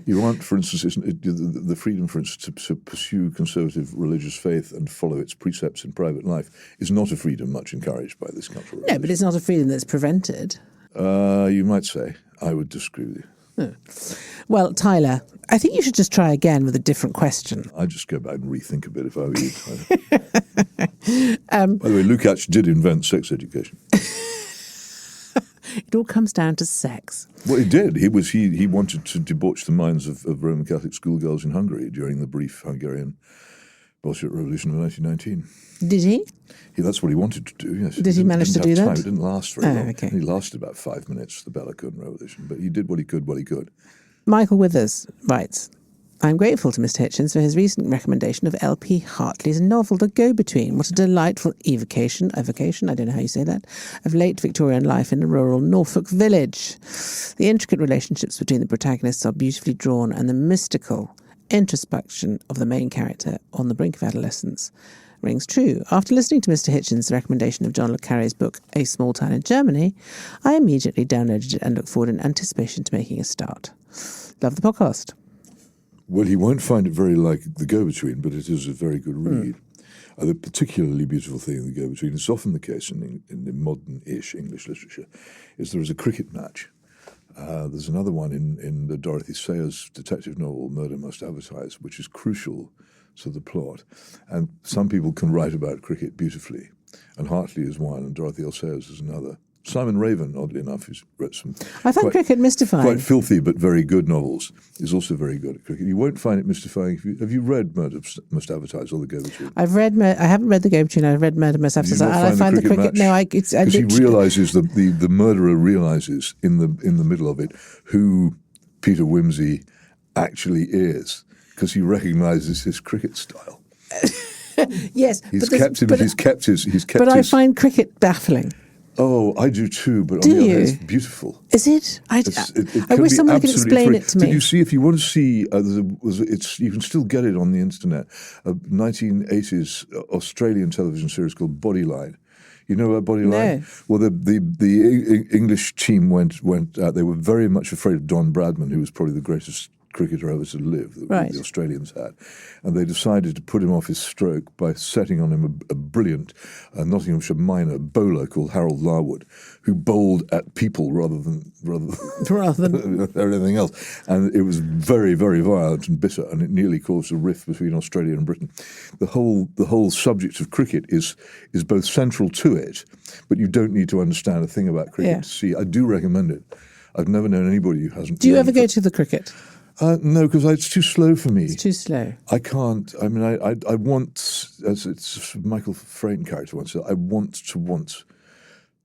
Speaker 2: You want, for instance, the freedom, for instance, to pursue conservative religious faith and follow its precepts in private life is not a freedom much encouraged by this cultural revolution.
Speaker 1: No, but it's not a freedom that's prevented.
Speaker 2: You might say. I would disagree with you.
Speaker 1: Oh. Well, Tyler, I think you should just try again with a different question.
Speaker 2: I'd just go back and rethink a bit if I were you, Tyler. By the way, Lukács did invent sex education.
Speaker 1: It all comes down to sex.
Speaker 2: Well, he did. He wanted to debauch the minds of Roman Catholic schoolgirls in Hungary during the brief Hungarian Bolshevik Revolution of 1919.
Speaker 1: Did he?
Speaker 2: That's what he wanted to do, yes.
Speaker 1: Did he manage to do that?
Speaker 2: It didn't last very long.
Speaker 1: Okay.
Speaker 2: He lasted about 5 minutes, the Bellacun Revolution, but he did what he could while he could.
Speaker 1: Michael Withers writes, I'm grateful to Mr. Hitchens for his recent recommendation of L.P. Hartley's novel The Go-Between. What a delightful evocation, I don't know how you say that, of late Victorian life in a rural Norfolk village. The intricate relationships between the protagonists are beautifully drawn, and the mystical introspection of the main character on the brink of adolescence rings true. After listening to Mr. Hitchens' recommendation of John le Carré's book A Small Town in Germany, I immediately downloaded it and look forward in anticipation to making a start. Love the podcast.
Speaker 2: Well, he won't find it very like The Go-Between, but it is a very good read. The particularly beautiful thing in The Go-Between, it's often the case in the modern-ish English literature, is there is a cricket match. There's another one in the Dorothy Sayers detective novel, Murder Most Advertised, which is crucial to the plot. And some people can write about cricket beautifully, and Hartley is one, and Dorothy L. Sayers is another. Simon Raven, oddly enough, who's wrote some
Speaker 1: cricket mystifying.
Speaker 2: Quite filthy but very good novels, is also very good at cricket. You won't find it mystifying. Have you read Murder Most Advertised or The Go-Between?
Speaker 1: I haven't read The Go-Between. I've read Murder Most Advertised. I find the cricket. No, because
Speaker 2: he realizes the murderer realizes in the middle of it who Peter Wimsey actually is, because he recognizes his cricket style.
Speaker 1: Yes,
Speaker 2: But
Speaker 1: I find cricket baffling.
Speaker 2: Oh, I do too, but on the other hand, it's beautiful.
Speaker 1: Is it? I wish someone could explain it to me.
Speaker 2: Did you see, if you want to see, you can still get it on the internet, a 1980s Australian television series called Bodyline. You know about Bodyline?
Speaker 1: No.
Speaker 2: Well, the English team went out. They were very much afraid of Don Bradman, who was probably the greatest cricketer ever to live, that the Australians had. And they decided to put him off his stroke by setting on him a brilliant Nottinghamshire minor bowler called Harold Larwood, who bowled at people rather than everything else. And it was very, very violent and bitter, and it nearly caused a rift between Australia and Britain. The whole subject of cricket is both central to it, but you don't need to understand a thing about cricket to see. I do recommend it. I've never known anybody who hasn't.
Speaker 1: Do you ever go to the cricket?
Speaker 2: No, because it's too slow for me.
Speaker 1: It's too slow.
Speaker 2: I can't. I mean, I want, as it's Michael Frayne character once said, I want to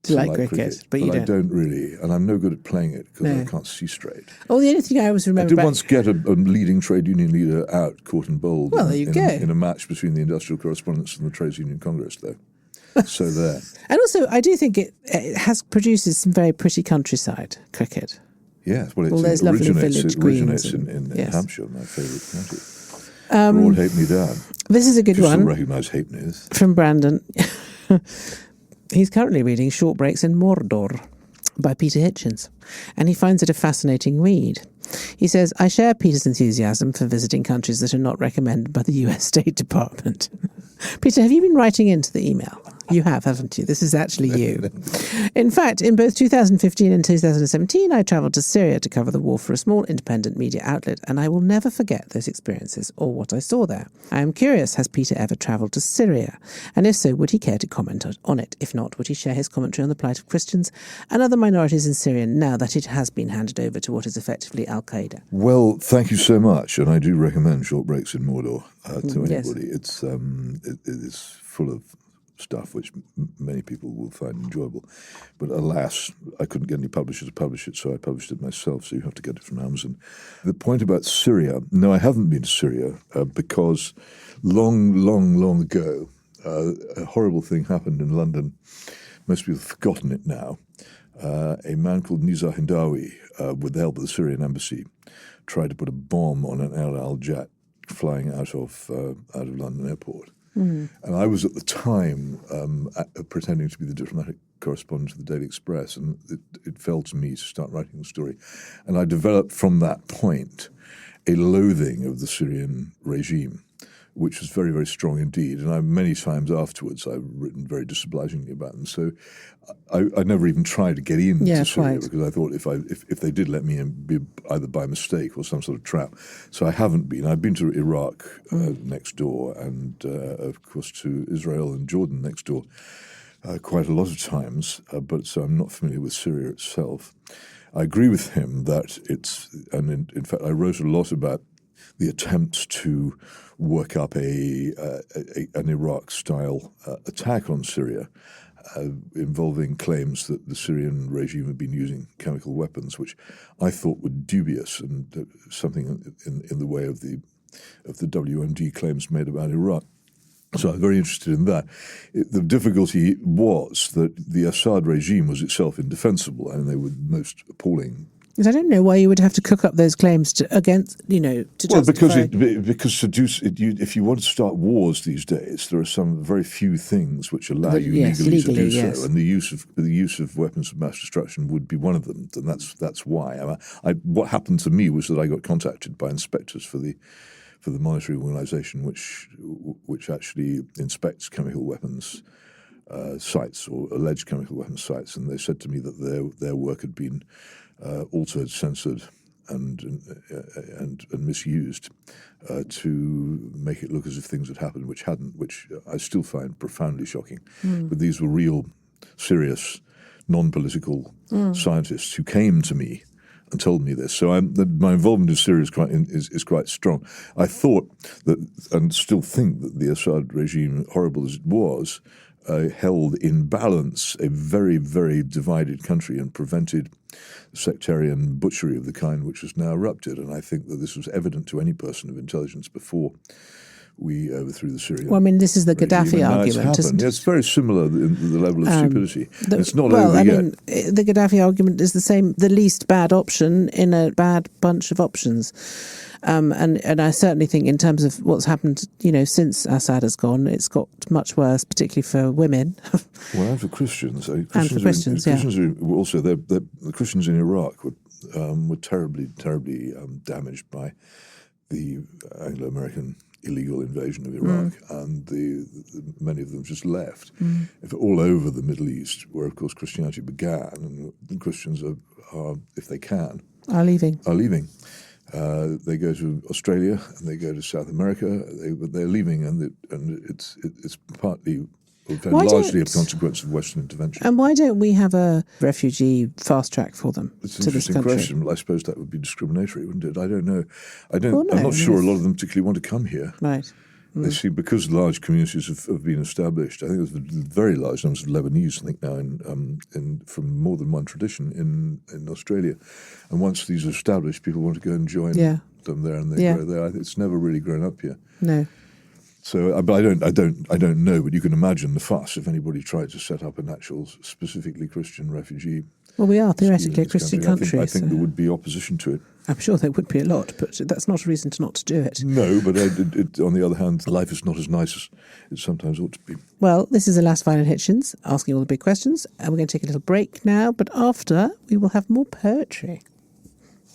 Speaker 2: like cricket, but you don't. I don't really, and I'm no good at playing it because I can't see straight.
Speaker 1: Oh, the only thing I always remember.
Speaker 2: I did once get a leading trade union leader out, caught and bowled.
Speaker 1: Well, there you go.
Speaker 2: In a match between the Industrial Correspondents and the Trades Union Congress, though. So there.
Speaker 1: And also, I do think it produces some very pretty countryside cricket.
Speaker 2: Yes, well,
Speaker 1: there's lovely village
Speaker 2: originates in Hampshire, my favourite county. Broad Halfpenny Down.
Speaker 1: This is a good one.
Speaker 2: You still recognise Halfpenny.
Speaker 1: From Brandon. He's currently reading Short Breaks in Mordor by Peter Hitchens, and he finds it a fascinating read. He says, I share Peter's enthusiasm for visiting countries that are not recommended by the US State Department. Peter, have you been writing into the email? You have, haven't you? This is actually you. In fact, in both 2015 and 2017, I travelled to Syria to cover the war for a small independent media outlet, and I will never forget those experiences or what I saw there. I am curious, has Peter ever travelled to Syria? And if so, would he care to comment on it? If not, would he share his commentary on the plight of Christians and other minorities in Syria now that it has been handed over to what is effectively Al-Qaeda?
Speaker 2: Well, thank you so much, and I do recommend Short Breaks in Mordor to anybody.
Speaker 1: Yes.
Speaker 2: It is full of stuff which many people will find enjoyable. But alas, I couldn't get any publisher to publish it, so I published it myself, so you have to get it from Amazon. The point about Syria, no, I haven't been to Syria because long ago, a horrible thing happened in London. Most people have forgotten it now. A man called Nizar Hindawi, with the help of the Syrian embassy, tried to put a bomb on an El Al jet flying out of London airport. Mm. And I was at the time pretending to be the diplomatic correspondent of the Daily Express, and it fell to me to start writing the story. And I developed from that point a loathing of the Syrian regime, which was very, very strong indeed. And many times afterwards I've written very disobligingly about them. So I never even tried to get into Syria because I thought if they did let me in, be either by mistake or some sort of trap. So I haven't been. I've been to Iraq next door, and of course to Israel and Jordan next door quite a lot of times. But so I'm not familiar with Syria itself. I agree with him that and in fact I wrote a lot about the attempts to work up an Iraq-style attack on Syria, involving claims that the Syrian regime had been using chemical weapons, which I thought were dubious and something in the way of the WMD claims made about Iraq. So I'm very interested in that. The difficulty was that the Assad regime was itself indefensible, and they were most appalling.
Speaker 1: Because I don't know why you would have to cook up those claims to justify.
Speaker 2: Because if you want to start wars these days, there are some very few things which allow you legally to do so, and the use of weapons of mass destruction would be one of them, and that's why. What happened to me was that I got contacted by inspectors for the monetary organisation which actually inspects chemical weapons sites or alleged chemical weapons sites, and they said to me that their work had been altered, censored, and misused to make it look as if things had happened which hadn't, which I still find profoundly shocking. But these were real, serious, non-political scientists who came to me and told me this. So my involvement in Syria is quite strong. I thought that, and still think that the Assad regime, horrible as it was, held in balance a very, very divided country and prevented sectarian butchery of the kind which has now erupted. And I think that this was evident to any person of intelligence before we overthrew the Syrian.
Speaker 1: Well, I mean, this is the Gaddafi
Speaker 2: regime, and
Speaker 1: argument, isn't it?
Speaker 2: It's very similar in the level of stupidity. It's not
Speaker 1: well,
Speaker 2: over
Speaker 1: I
Speaker 2: yet.
Speaker 1: mean, the Gaddafi argument is the same, the least bad option in a bad bunch of options. And I certainly think in terms of what's happened, since Assad has gone, it's got much worse, particularly for women.
Speaker 2: Well, and for Christians.
Speaker 1: Christians,
Speaker 2: are also, the Christians in Iraq were terribly, terribly damaged by the Anglo-American illegal invasion of Iraq, and many of them just left. All over the Middle East, where of course Christianity began, and the Christians are, if they can,
Speaker 1: are leaving.
Speaker 2: They go to Australia and they go to South America. They're leaving, and it's partly. Largely a consequence of Western intervention.
Speaker 1: And why don't we have a refugee fast track for them
Speaker 2: It's
Speaker 1: to
Speaker 2: an
Speaker 1: this
Speaker 2: interesting
Speaker 1: country?
Speaker 2: question. Well, I suppose that would be discriminatory, wouldn't it? I don't know. I'm not sure a lot of them particularly want to come here.
Speaker 1: Right.
Speaker 2: They see, because large communities have been established. I think there's very large numbers of Lebanese, I think now, from more than one tradition in Australia. And once these are established, people want to go and join them there, and they grow there. It's never really grown up here.
Speaker 1: No.
Speaker 2: So, but I don't know. But you can imagine the fuss if anybody tried to set up an actual, specifically Christian refugee.
Speaker 1: Well, we are theoretically a Christian country.
Speaker 2: I think there would be opposition to it.
Speaker 1: I'm sure there would be a lot, but that's not a reason not to do it.
Speaker 2: No, but on the other hand, life is not as nice as it sometimes ought to be.
Speaker 1: Well, this is Alas Fine and Hitchens asking all the big questions, and we're going to take a little break now. But after, we will have more poetry.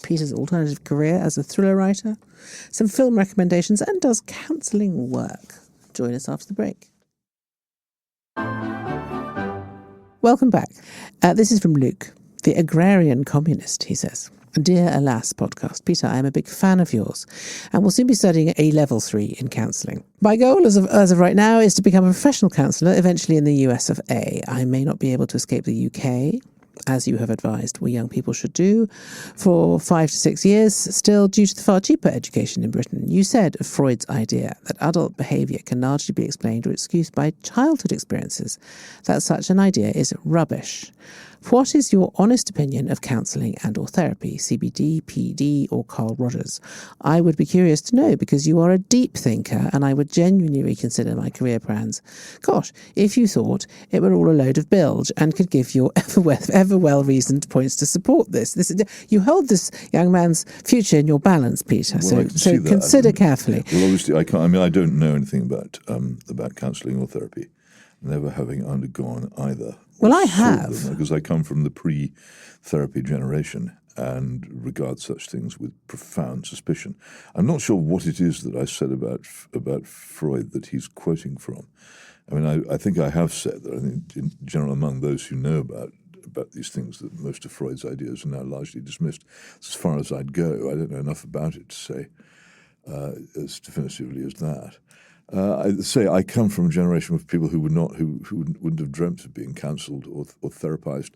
Speaker 1: Peter's alternative career as a thriller writer, some film recommendations, and does counselling work. Join us after the break. Welcome back. This is from Luke, the agrarian communist, he says. Dear Alas podcast, Peter, I am a big fan of yours and will soon be studying a level 3 in counselling. My goal as of right now is to become a professional counsellor, eventually in the US of A. I may not be able to escape the UK, as you have advised we young people should do, for 5 to 6 years, still due to the far cheaper education in Britain. You said of Freud's idea that adult behaviour can largely be explained or excused by childhood experiences, that such an idea is rubbish. What is your honest opinion of counselling and or therapy, CBD, PD or Carl Rogers? I would be curious to know because you are a deep thinker and I would genuinely reconsider my career plans. Gosh, if you thought it were all a load of bilge and could give your ever well-reasoned points to support this. You hold this young man's future in your balance, Peter, so consider carefully.
Speaker 2: Well, obviously I can't. I mean, I don't know anything about counselling or therapy, never having undergone either.
Speaker 1: Well, I have.
Speaker 2: Because I come from the pre-therapy generation and regard such things with profound suspicion. I'm not sure what it is that I said about Freud that he's quoting from. I mean, I think I have said that I think in general among those who know about these things that most of Freud's ideas are now largely dismissed. As far as I'd go, I don't know enough about it to say as definitively as that. I'd say I come from a generation of people who wouldn't have dreamt of being counselled or therapized,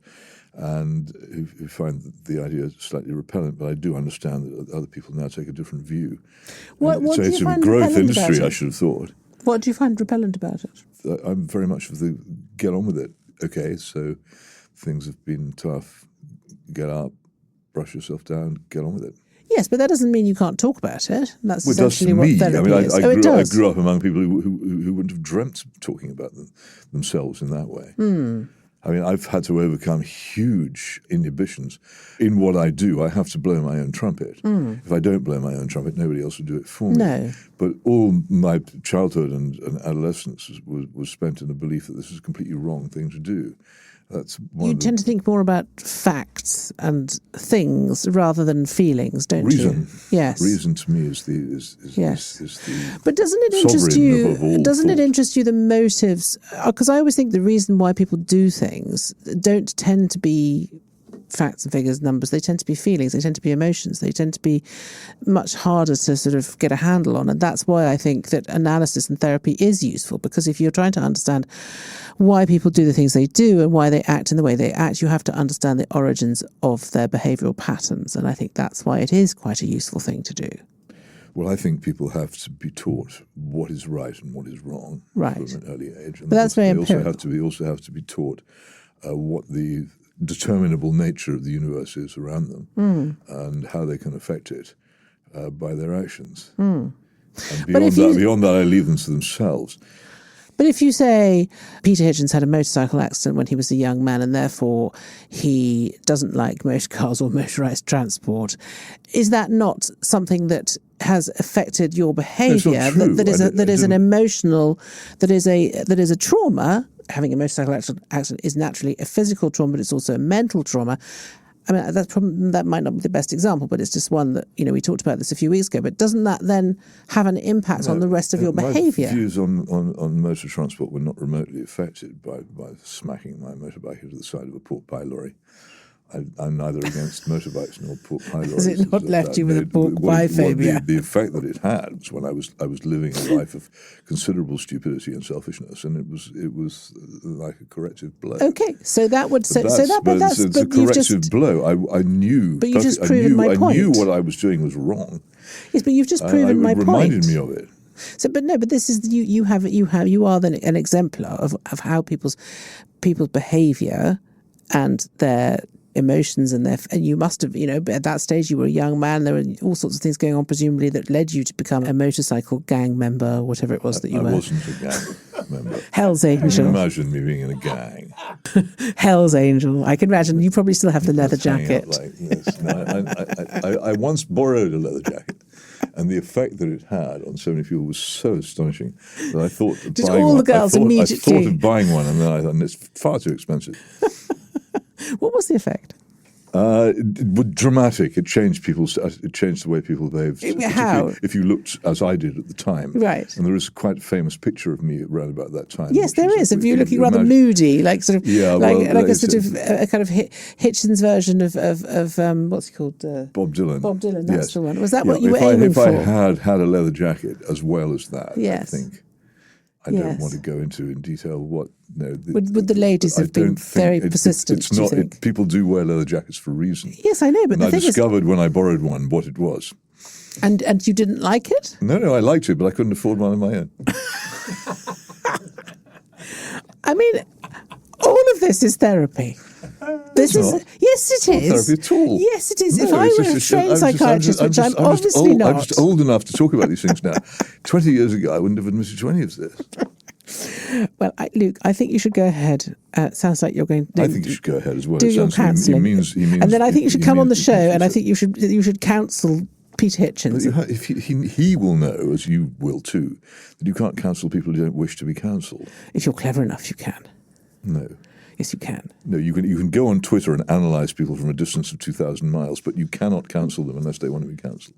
Speaker 2: and who find the idea slightly repellent. But I do understand that other people now take a different view.
Speaker 1: What do you find
Speaker 2: growth
Speaker 1: repellent
Speaker 2: industry,
Speaker 1: about it?
Speaker 2: I should have thought.
Speaker 1: What do you find repellent about it?
Speaker 2: I'm very much of the get on with it. Okay, so things have been tough. Get up, brush yourself down, get on with it.
Speaker 1: Yes, but that doesn't mean you can't talk about it. That's essentially what
Speaker 2: me.
Speaker 1: therapy is.
Speaker 2: I grew up among people who wouldn't have dreamt of talking about themselves in that way. I mean, I've had to overcome huge inhibitions. In what I do, I have to blow my own trumpet. If I don't blow my own trumpet, nobody else will do it for me.
Speaker 1: No.
Speaker 2: But all my childhood and adolescence was spent in the belief that this is a completely wrong thing to do. You tend to think more about facts and things rather than feelings, don't you? Yes. Reason to me is the
Speaker 1: But doesn't it interest you? Doesn't it interest you the motives? Because I always think the reason why people do things don't tend to be facts and figures, numbers. They tend to be feelings. They tend to be emotions. They tend to be much harder to sort of get a handle on. And that's why I think that analysis and therapy is useful, because if you're trying to understand why people do the things they do and why they act in the way they act, you have to understand the origins of their behavioural patterns. And I think that's why it is quite a useful thing to do.
Speaker 2: Well, I think people have to be taught what is right and what is wrong from an early age. And
Speaker 1: but that's very empirical.
Speaker 2: They also have to be taught what the determinable nature of the universe is around them and how they can affect it by their actions. And beyond that, I leave them to themselves.
Speaker 1: But if you say Peter Hitchens had a motorcycle accident when he was a young man and therefore he doesn't like motor cars or motorised transport, is that not something that has affected your behaviour? That is an emotional, that is a trauma. Having a motorcycle accident is naturally a physical trauma, but it's also a mental trauma. I mean, that might not be the best example, but it's just one that, we talked about this a few weeks ago. But doesn't that then have an impact on the rest of your behaviour?
Speaker 2: My views on motor transport were not remotely affected by smacking my motorbike into the side of a pork pie lorry. I'm neither against motorbikes nor pork pie lorries.
Speaker 1: Has it not left you with a pork pie phobia?
Speaker 2: The effect that it had was when I was living a life of considerable stupidity and selfishness, and it was like a corrective blow.
Speaker 1: Okay, so that would say
Speaker 2: it's a corrective blow. I knew.
Speaker 1: But you've just proven my point.
Speaker 2: I knew what I was doing was wrong.
Speaker 1: Yes, but you've just proven my point.
Speaker 2: It reminded me of it.
Speaker 1: So, but this is you are then an exemplar of how people's behaviour and their emotions and you must have, at that stage you were a young man. There were all sorts of things going on, presumably, that led you to become a motorcycle gang member, whatever it was that you were.
Speaker 2: I wasn't a gang member.
Speaker 1: Hell's Angel.
Speaker 2: Imagine me being in a gang.
Speaker 1: Hell's Angel. I can imagine. You probably still have the leather jacket.
Speaker 2: Like this. No, I once borrowed a leather jacket. And the effect that it had on so many people was so astonishing that I thought of buying one. I thought of buying one, and then I thought, it's far too expensive.
Speaker 1: What was the effect?
Speaker 2: Dramatic. It changed the way people behaved.
Speaker 1: How?
Speaker 2: If you looked as I did at the time.
Speaker 1: Right.
Speaker 2: And there is quite a famous picture of me around about that time.
Speaker 1: Yes, there is. If you're looking rather moody, like sort of, a sort of a kind of Hitchens version of what's he called?
Speaker 2: Bob Dylan.
Speaker 1: Bob Dylan. That's
Speaker 2: yes.
Speaker 1: The one. Was that what you were aiming for?
Speaker 2: If I had a leather jacket as well as that,
Speaker 1: yes.
Speaker 2: I think. I don't want to go into in detail what.
Speaker 1: Would the ladies have been very persistent?
Speaker 2: It's not. People do wear leather jackets for a reason.
Speaker 1: Yes, I know, but
Speaker 2: I discovered when I borrowed one what it was.
Speaker 1: And you didn't like it?
Speaker 2: No, I liked it, but I couldn't afford one of my own.
Speaker 1: I mean, all of this is therapy. Yes, it is.
Speaker 2: Not therapy at all.
Speaker 1: Yes, it is. If I were a trained psychiatrist, which I'm obviously not.
Speaker 2: I'm just old enough to talk about these things now. 20 years ago, I wouldn't have admitted to any of this.
Speaker 1: Well, Luke, I think you should go ahead. It sounds like you're going to
Speaker 2: I think you should go ahead as well.
Speaker 1: Do your counselling. And then I think you should come on the show, and I think you should counsel Peter Hitchens.
Speaker 2: If he will know, as you will too, that you can't counsel people who don't wish to be counselled.
Speaker 1: If you're clever enough, you can.
Speaker 2: No.
Speaker 1: Yes, you can.
Speaker 2: No, you can go on Twitter and analyse people from a distance of 2,000 miles, but you cannot counsel them unless they want to be counselled.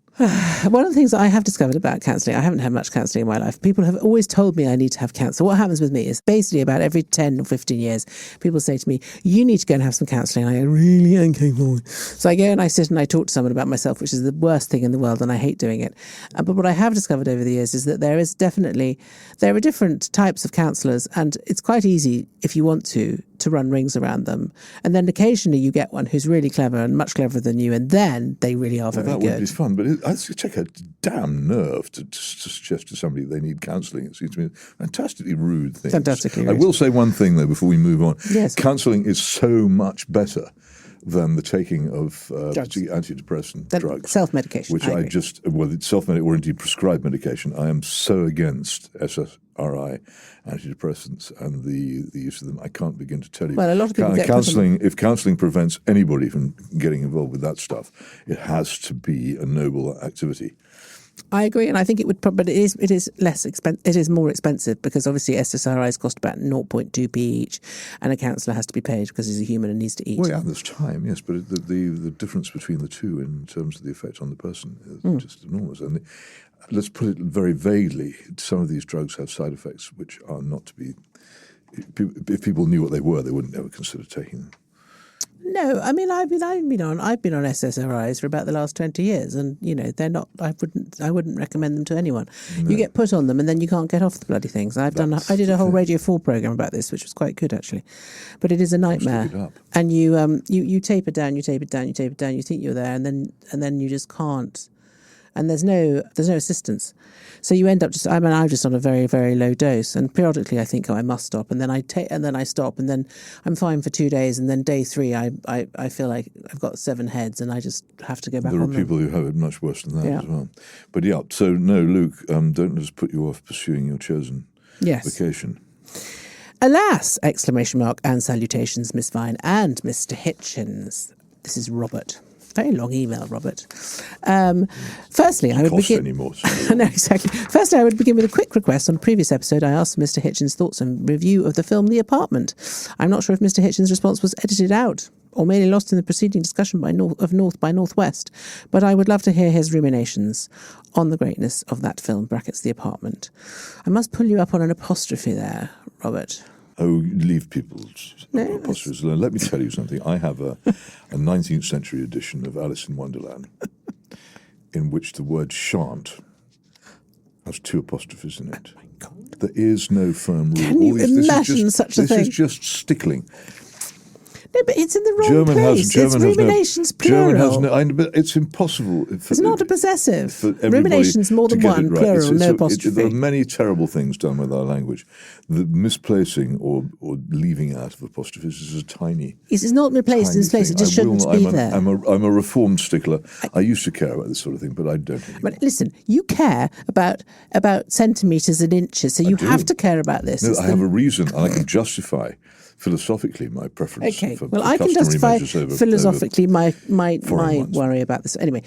Speaker 1: One of the things that I have discovered about counselling, I haven't had much counselling in my life. People have always told me I need to have counsel. What happens with me is basically about every 10 or 15 years, people say to me, you need to go and have some counselling. And I go, really? Okay, fine. So I go and I sit and I talk to someone about myself, which is the worst thing in the world, and I hate doing it. But what I have discovered over the years is that there are different types of counsellors, and it's quite easy, if you want to run rings around them. And then occasionally you get one who's really clever and much cleverer than you, and then they really are very good.
Speaker 2: That would be fun, but I take a damn nerve to suggest to somebody they need counselling. It seems to me a fantastically rude thing.
Speaker 1: Fantastically rude.
Speaker 2: I will say one thing, though, before we move on.
Speaker 1: Yes.
Speaker 2: Counselling is so much better than the taking of antidepressant drugs.
Speaker 1: Self-medication.
Speaker 2: Which self-medication or indeed prescribed medication. I am so against SSRI antidepressants and the use of them. I can't begin to tell you.
Speaker 1: Well, a lot of people get
Speaker 2: counselling. If counselling prevents anybody from getting involved with that stuff, it has to be a noble activity.
Speaker 1: I agree, and I think it would, but it is less expensive. It is more expensive because obviously SSRIs cost about 0.2p each, and a counsellor has to be paid because he's a human and needs to eat.
Speaker 2: Well, yeah, there's time, yes, but the difference between the two in terms of the effect on the person is just enormous. And let's put it very vaguely: some of these drugs have side effects which are not to be. If people knew what they were, they wouldn't ever consider taking them.
Speaker 1: No, I mean I've been on SSRIs for about the last 20 years, and they're not. I wouldn't recommend them to anyone. No. You get put on them, and then you can't get off the bloody things. I did a whole Radio 4 program about this, which was quite good actually, but it is a nightmare. And you taper down, you taper down, you taper down. You think you're there, and then you just can't. and there's no assistance. So you end up I'm just on a very, very low dose, and periodically I think, I must stop, and then I stop, and then I'm fine for 2 days, and then day 3 I feel like I've got 7 heads, and I just have to go back on them.
Speaker 2: There are people who have it much worse than that
Speaker 1: Yeah.
Speaker 2: as well. But yeah, so no, Luke, don't let us put you off pursuing your chosen vocation.
Speaker 1: Alas! Exclamation mark and salutations, Miss Vine and Mr. Hitchens. This is Robert. Very long email, Robert. Firstly, I would begin.
Speaker 2: Anymore.
Speaker 1: No, exactly. Firstly, I would begin with a quick request. On a previous episode, I asked Mr. Hitchens' thoughts and review of the film The Apartment. I'm not sure if Mr. Hitchens' response was edited out or merely lost in the preceding discussion of North by Northwest, but I would love to hear his ruminations on the greatness of that film, brackets The Apartment. I must pull you up on an apostrophe there, Robert.
Speaker 2: Oh, leave people's apostrophes alone. Let me tell you something. I have a 19th century edition of Alice in Wonderland in which the word shan't has 2 apostrophes in it.
Speaker 1: Oh my God.
Speaker 2: There is no firm rule.
Speaker 1: Can you imagine such a thing?
Speaker 2: This is just stickling.
Speaker 1: No, but it's in the wrong place. It's ruminations plural.
Speaker 2: But it's impossible.
Speaker 1: It's not a possessive. Ruminations more than one,
Speaker 2: right.
Speaker 1: plural, no apostrophe.
Speaker 2: There are many terrible things done with our language. The misplacing or leaving out of apostrophes is a tiny.
Speaker 1: It's not misplaced in this place. It just shouldn't be there.
Speaker 2: I'm a reformed stickler. I used to care about this sort of thing, but I don't anymore.
Speaker 1: But listen, you care about centimetres and inches, so you have to care about this.
Speaker 2: No, I have a reason, and I can justify philosophically my preference.
Speaker 1: Okay,
Speaker 2: for
Speaker 1: well, I can justify philosophically my
Speaker 2: ones.
Speaker 1: worry about this. Anyway,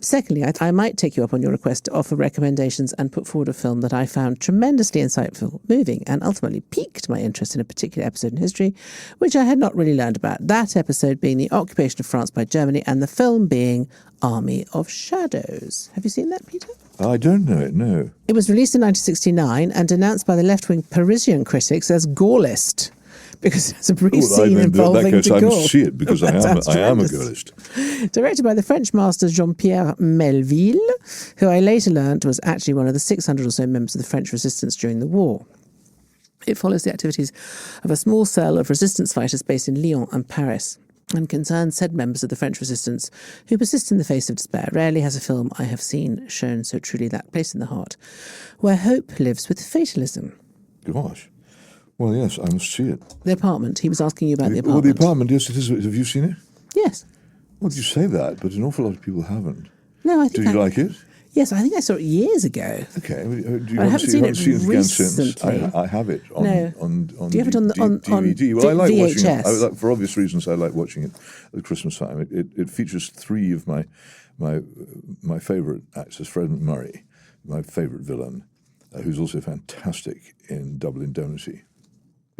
Speaker 1: secondly, I might take you up on your request to offer recommendations and put forward a film that I found tremendously insightful, moving, and ultimately piqued my interest in a particular episode in history, which I had not really learned about. That episode being the occupation of France by Germany, and the film being Army of Shadows. Have you seen that, Peter?
Speaker 2: I don't know it, no.
Speaker 1: It was released in 1969 and denounced by the left-wing Parisian critics as Gaullist, because there's a brief scene involving de Gaulle.
Speaker 2: I must see it because I am a Gaullist.
Speaker 1: Directed by the French master Jean-Pierre Melville, who I later learned was actually one of the 600 or so members of the French resistance during the war. It follows the activities of a small cell of resistance fighters based in Lyon and Paris, and concerns said members of the French resistance who persist in the face of despair. Rarely has a film I have seen shown so truly that place in the heart, where hope lives with fatalism.
Speaker 2: Gosh. Well, yes, I must see it.
Speaker 1: The Apartment. He was asking you about The Apartment.
Speaker 2: Well, The Apartment, yes, it is. Have you seen it?
Speaker 1: Yes.
Speaker 2: Well, you say that, but an awful lot of people haven't.
Speaker 1: No, I think.
Speaker 2: Did you like it?
Speaker 1: Yes, I think I saw it years ago.
Speaker 2: Okay.
Speaker 1: I haven't seen it recently.
Speaker 2: Again since? I have it on
Speaker 1: Do you have it on
Speaker 2: DVD? Well, I like watching
Speaker 1: VHS?
Speaker 2: it. For obvious reasons, I like watching it at Christmas time. It features 3 of my favourite actors, Fred McMurray, my favourite villain, who's also fantastic in Double Indemnity.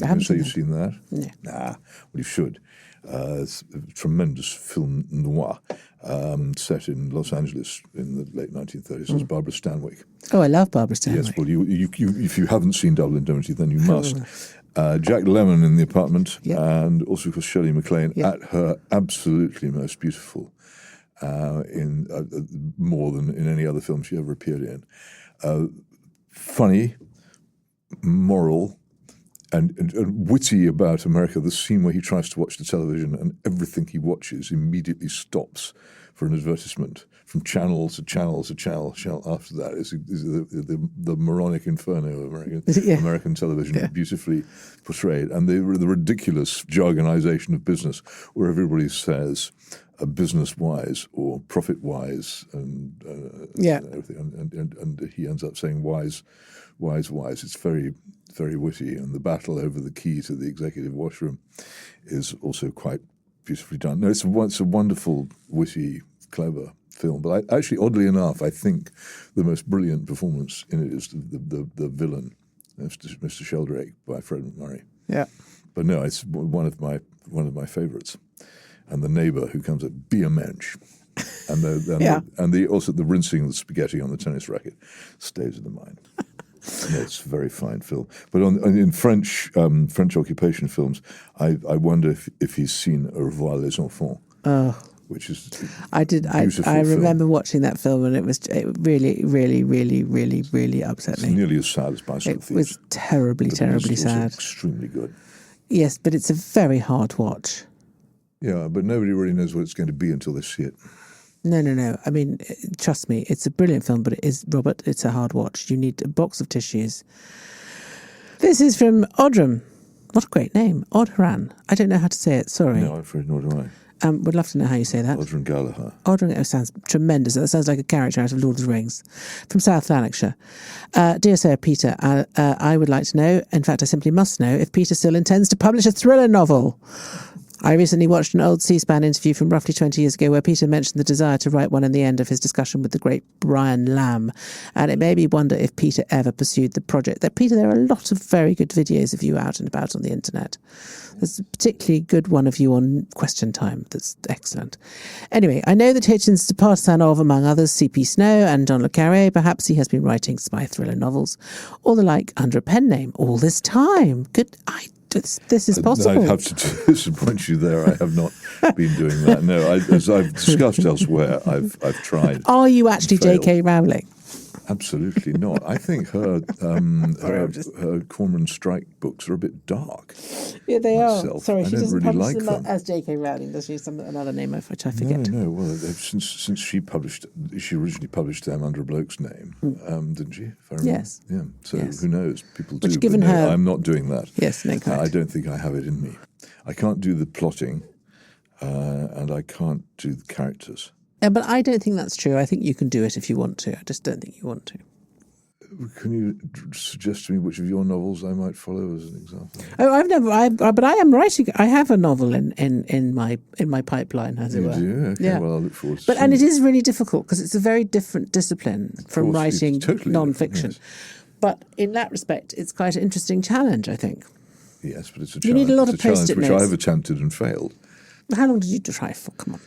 Speaker 1: I haven't
Speaker 2: you've seen that?
Speaker 1: No.
Speaker 2: Nah, well, you should. It's a tremendous film noir set in Los Angeles in the late 1930s. It's Barbara Stanwyck.
Speaker 1: Oh, I love Barbara Stanwyck.
Speaker 2: Yes, well, you if you haven't seen Double Indemnity, then you must. Jack Lemmon in The Apartment, and also of course Shirley MacLaine at her absolutely most beautiful, in more than in any other film she ever appeared in. Funny, moral, and witty about America. The scene where he tries to watch the television and everything he watches immediately stops for an advertisement from channel to channel to channel. After that is the moronic inferno of American television, beautifully portrayed, and the ridiculous jargonization of business, where everybody says business-wise or profit-wise, and everything, and he ends up saying wise. It's very, very witty, and the battle over the key to the executive washroom is also quite beautifully done. No, it's a wonderful, witty, clever film. But actually, oddly enough, I think the most brilliant performance in it is the villain, Mr. Sheldrake, by Fred McMurray.
Speaker 1: Yeah.
Speaker 2: But no, it's one of my favourites. And the neighbour who comes up, be a mensch. And also the rinsing of the spaghetti on the tennis racket stays in the mind. No, it's a very fine film. But in French occupation films, I wonder if he's seen Au revoir les enfants, which is
Speaker 1: I did. I remember watching that film, and it really, really, really, really, really upset me.
Speaker 2: It's nearly as sad as Bicycle Thieves.
Speaker 1: It was terribly, terribly sad.
Speaker 2: Extremely good.
Speaker 1: Yes, but it's a very hard watch.
Speaker 2: Yeah, but nobody really knows what it's going to be until they see it.
Speaker 1: No. I mean, trust me, it's a brilliant film, but it is, Robert, it's a hard watch. You need a box of tissues. This is from Odram. What a great name. Odran. I don't know how to say it, sorry.
Speaker 2: No, I'm afraid nor do I.
Speaker 1: Would love to know how you say that.
Speaker 2: Odran Gallagher.
Speaker 1: Odran sounds tremendous. That sounds like a character out of Lord of the Rings. From South Lanarkshire. Dear Sir Peter, I would like to know, in fact I simply must know, if Peter still intends to publish a thriller novel. I recently watched an old C-SPAN interview from roughly 20 years ago where Peter mentioned the desire to write one in the end of his discussion with the great Brian Lamb. And it made me wonder if Peter ever pursued the project. Peter, there are a lot of very good videos of you out and about on the internet. There's a particularly good one of you on Question Time that's excellent. Anyway, I know that Hitchens is a partisan of, among others, C.P. Snow and John le Carré. Perhaps he has been writing spy thriller novels or the like under a pen name all this time. This is possible.
Speaker 2: I have to disappoint you there. I have not been doing that. No, as I've discussed elsewhere, I've tried.
Speaker 1: Are you actually J.K. Rowling?
Speaker 2: Absolutely not. I think her Cormoran Strike books are a bit dark.
Speaker 1: Yeah, they
Speaker 2: myself.
Speaker 1: are. Sorry,
Speaker 2: I
Speaker 1: she
Speaker 2: don't
Speaker 1: doesn't
Speaker 2: really
Speaker 1: publish
Speaker 2: like
Speaker 1: them
Speaker 2: them.
Speaker 1: as J.K. Rowling, does she? Another name which I forget.
Speaker 2: No. Well, since she originally published them under a bloke's name, didn't she? If I remember.
Speaker 1: Yes.
Speaker 2: Yeah. So
Speaker 1: yes.
Speaker 2: Who knows? People do.
Speaker 1: Given
Speaker 2: but no,
Speaker 1: her,
Speaker 2: I'm not doing that.
Speaker 1: Yes, no, correct.
Speaker 2: I don't think I have it in me. I can't do the plotting, and I can't do the characters.
Speaker 1: Yeah, but I don't think that's true. I think you can do it if you want to. I just don't think you want to.
Speaker 2: Can you suggest to me which of your novels I might follow as an example?
Speaker 1: Oh, but I am writing. I have a novel in my pipeline, as it were.
Speaker 2: Do? Okay,
Speaker 1: yeah.
Speaker 2: Well, I'll look forward to
Speaker 1: and it is really difficult because it's a very different discipline from writing non-fiction.
Speaker 2: Yes.
Speaker 1: But in that respect, it's quite an interesting challenge, I think.
Speaker 2: Yes, but it's a
Speaker 1: You
Speaker 2: challenge.
Speaker 1: need a lot of
Speaker 2: it's a challenge
Speaker 1: post-it
Speaker 2: which
Speaker 1: notes.
Speaker 2: I have attempted and failed.
Speaker 1: How long did you try for? Come on.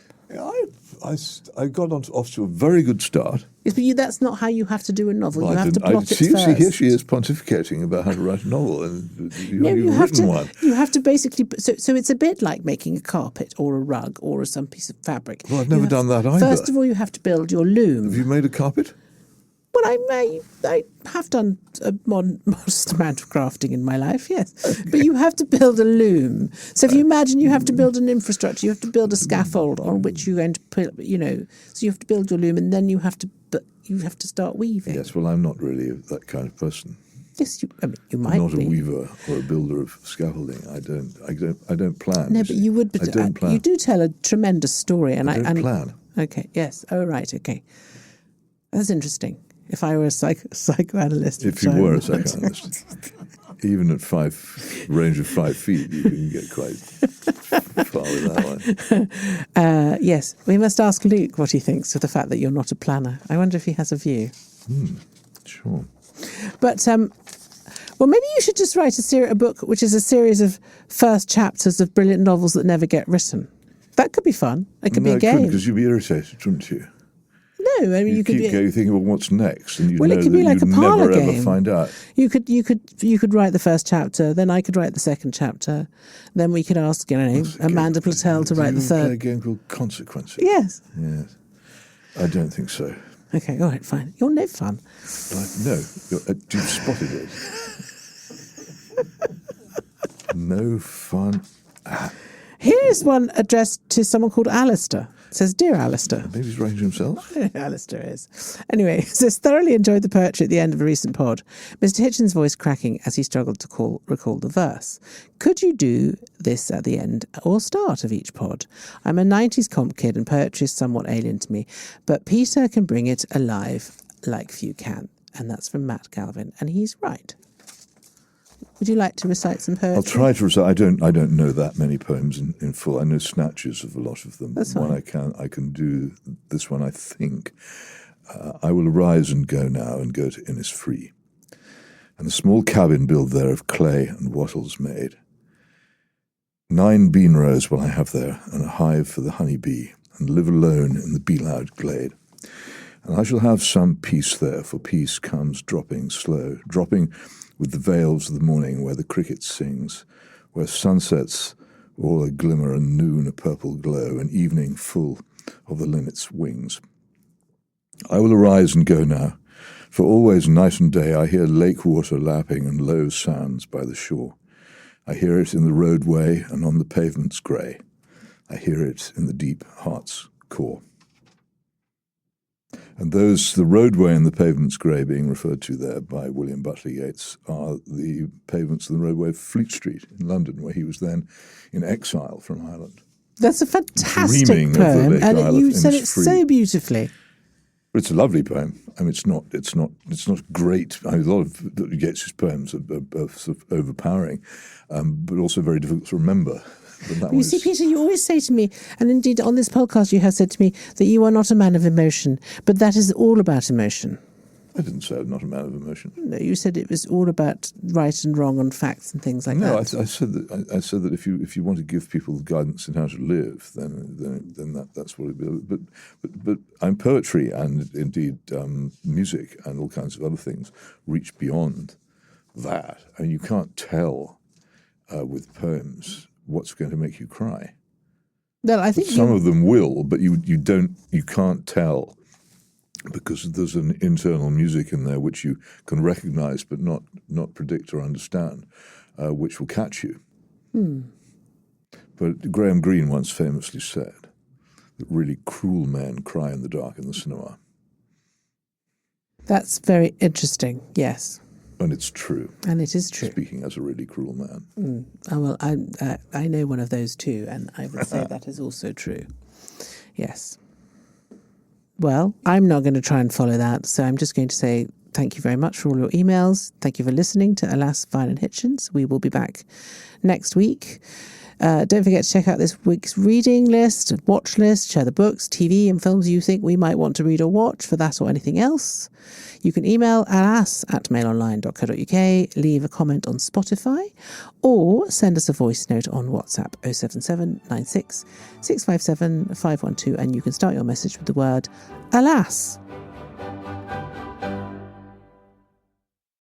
Speaker 2: I got off to a very good start.
Speaker 1: Yes, but that's not how you have to do a novel.
Speaker 2: Well,
Speaker 1: you have to plot it
Speaker 2: see,
Speaker 1: first.
Speaker 2: here she is pontificating about how to write a novel, and
Speaker 1: you
Speaker 2: you've written one.
Speaker 1: You have to basically. So it's a bit like making a carpet or a rug or some piece of fabric.
Speaker 2: Well, I've never done that either.
Speaker 1: First of all, you have to build your loom.
Speaker 2: Have you made a carpet?
Speaker 1: Well, I have done a modest amount of crafting in my life, yes. Okay. But you have to build a loom. So if you imagine you have to build an infrastructure, you have to build a scaffold on which you're going to put, so you have to build your loom and then you have to start weaving.
Speaker 2: Yes, well, I'm not really that kind of person.
Speaker 1: Yes, you might
Speaker 2: I'm not
Speaker 1: be.
Speaker 2: a weaver or a builder of scaffolding. I don't plan.
Speaker 1: No, but you would. But
Speaker 2: I don't plan.
Speaker 1: You do tell a tremendous story, and
Speaker 2: I don't plan.
Speaker 1: Okay. Yes. Oh, right. Okay. That's interesting. If I were a psychoanalyst.
Speaker 2: If you were a psychoanalyst, even at range of 5 feet, you can get quite far with that one.
Speaker 1: Yes, we must ask Luke what he thinks of the fact that you're not a planner. I wonder if he has a view.
Speaker 2: Sure.
Speaker 1: But well, maybe you should just write a book which is a series of first chapters of brilliant novels that never get written. That could be fun. It could be a game.
Speaker 2: Because you'd be irritated, wouldn't you?
Speaker 1: No, I mean you could
Speaker 2: keep thinking, well, what's next? And
Speaker 1: it could be like a parlour game.
Speaker 2: Never find out.
Speaker 1: You could write the first chapter, then I could write the second chapter, then we could ask Amanda Platel to write the third.
Speaker 2: Play a game called Consequences.
Speaker 1: Yes.
Speaker 2: Yes. I don't think so.
Speaker 1: Okay, all right, fine. You're no fun.
Speaker 2: No, you've spotted it. No fun.
Speaker 1: Here is one addressed to someone called Alistair. It says, Dear Alistair.
Speaker 2: Maybe he's writing to himself.
Speaker 1: Alistair is. Anyway, it says, thoroughly enjoyed the poetry at the end of a recent pod. Mr. Hitchens' voice cracking as he struggled to recall the verse. Could you do this at the end or start of each pod? I'm a 90s comp kid and poetry is somewhat alien to me, but Peter can bring it alive like few can. And that's from Matt Galvin, and he's right. Would you like to recite some poetry?
Speaker 2: I'll try to recite. I don't know that many poems in full. I know snatches of a lot of them.
Speaker 1: That's
Speaker 2: one
Speaker 1: fine.
Speaker 2: I can do this one, I think. I will arise and go now and go to Innisfree, and a small cabin build there of clay and wattles made. 9 bean rows will I have there, and a hive for the honey bee, and live alone in the bee-loud glade. And I shall have some peace there, for peace comes dropping slow, dropping with the veils of the morning where the cricket sings, where sunsets all a glimmer and noon a purple glow, and evening full of the linnet's wings. I will arise and go now, for always night and day I hear lake water lapping and low sounds by the shore. I hear it in the roadway and on the pavements grey. I hear it in the deep heart's core. And the roadway and the pavements grey being referred to there by William Butler Yeats are the pavements of the roadway of Fleet Street in London, where he was then in exile from Ireland.
Speaker 1: That's a fantastic
Speaker 2: Dreaming of the
Speaker 1: poem,
Speaker 2: Lake
Speaker 1: and
Speaker 2: Isle
Speaker 1: you
Speaker 2: of
Speaker 1: said it
Speaker 2: Innisfree.
Speaker 1: so beautifully.
Speaker 2: But it's a lovely poem. I mean, it's not great. I mean, a lot of Yeats's poems are sort of overpowering, but also very difficult to remember.
Speaker 1: You see, Peter, you always say to me, and indeed on this podcast you have said to me, that you are not a man of emotion, but that is all about emotion.
Speaker 2: I didn't say I'm not a man of emotion.
Speaker 1: No, you said it was all about right and wrong and facts and things like that.
Speaker 2: No, I said that if you want to give people guidance in how to live, then that's what it is. But poetry and indeed music and all kinds of other things reach beyond that. I mean, you can't tell with poems what's going to make you cry.
Speaker 1: Well, I think
Speaker 2: some of them will, but you can't tell, because there's an internal music in there which you can recognize but not predict or understand, which will catch you. But Graham Greene once famously said that really cruel men cry in the dark in the cinema.
Speaker 1: That's very interesting, yes.
Speaker 2: And it's true.
Speaker 1: And it is true.
Speaker 2: Speaking as a really cruel man.
Speaker 1: Oh, well, I know one of those too, and I would say that is also true. Yes. Well, I'm not going to try and follow that, so I'm just going to say thank you very much for all your emails. Thank you for listening to Alas, Vine and Hitchens. We will be back next week. Don't forget to check out this week's reading list, watch list, share the books, TV and films you think we might want to read or watch for that or anything else. You can email alas@mailonline.co.uk, leave a comment on Spotify, or send us a voice note on WhatsApp 077 96 657 512, and you can start your message with the word alas.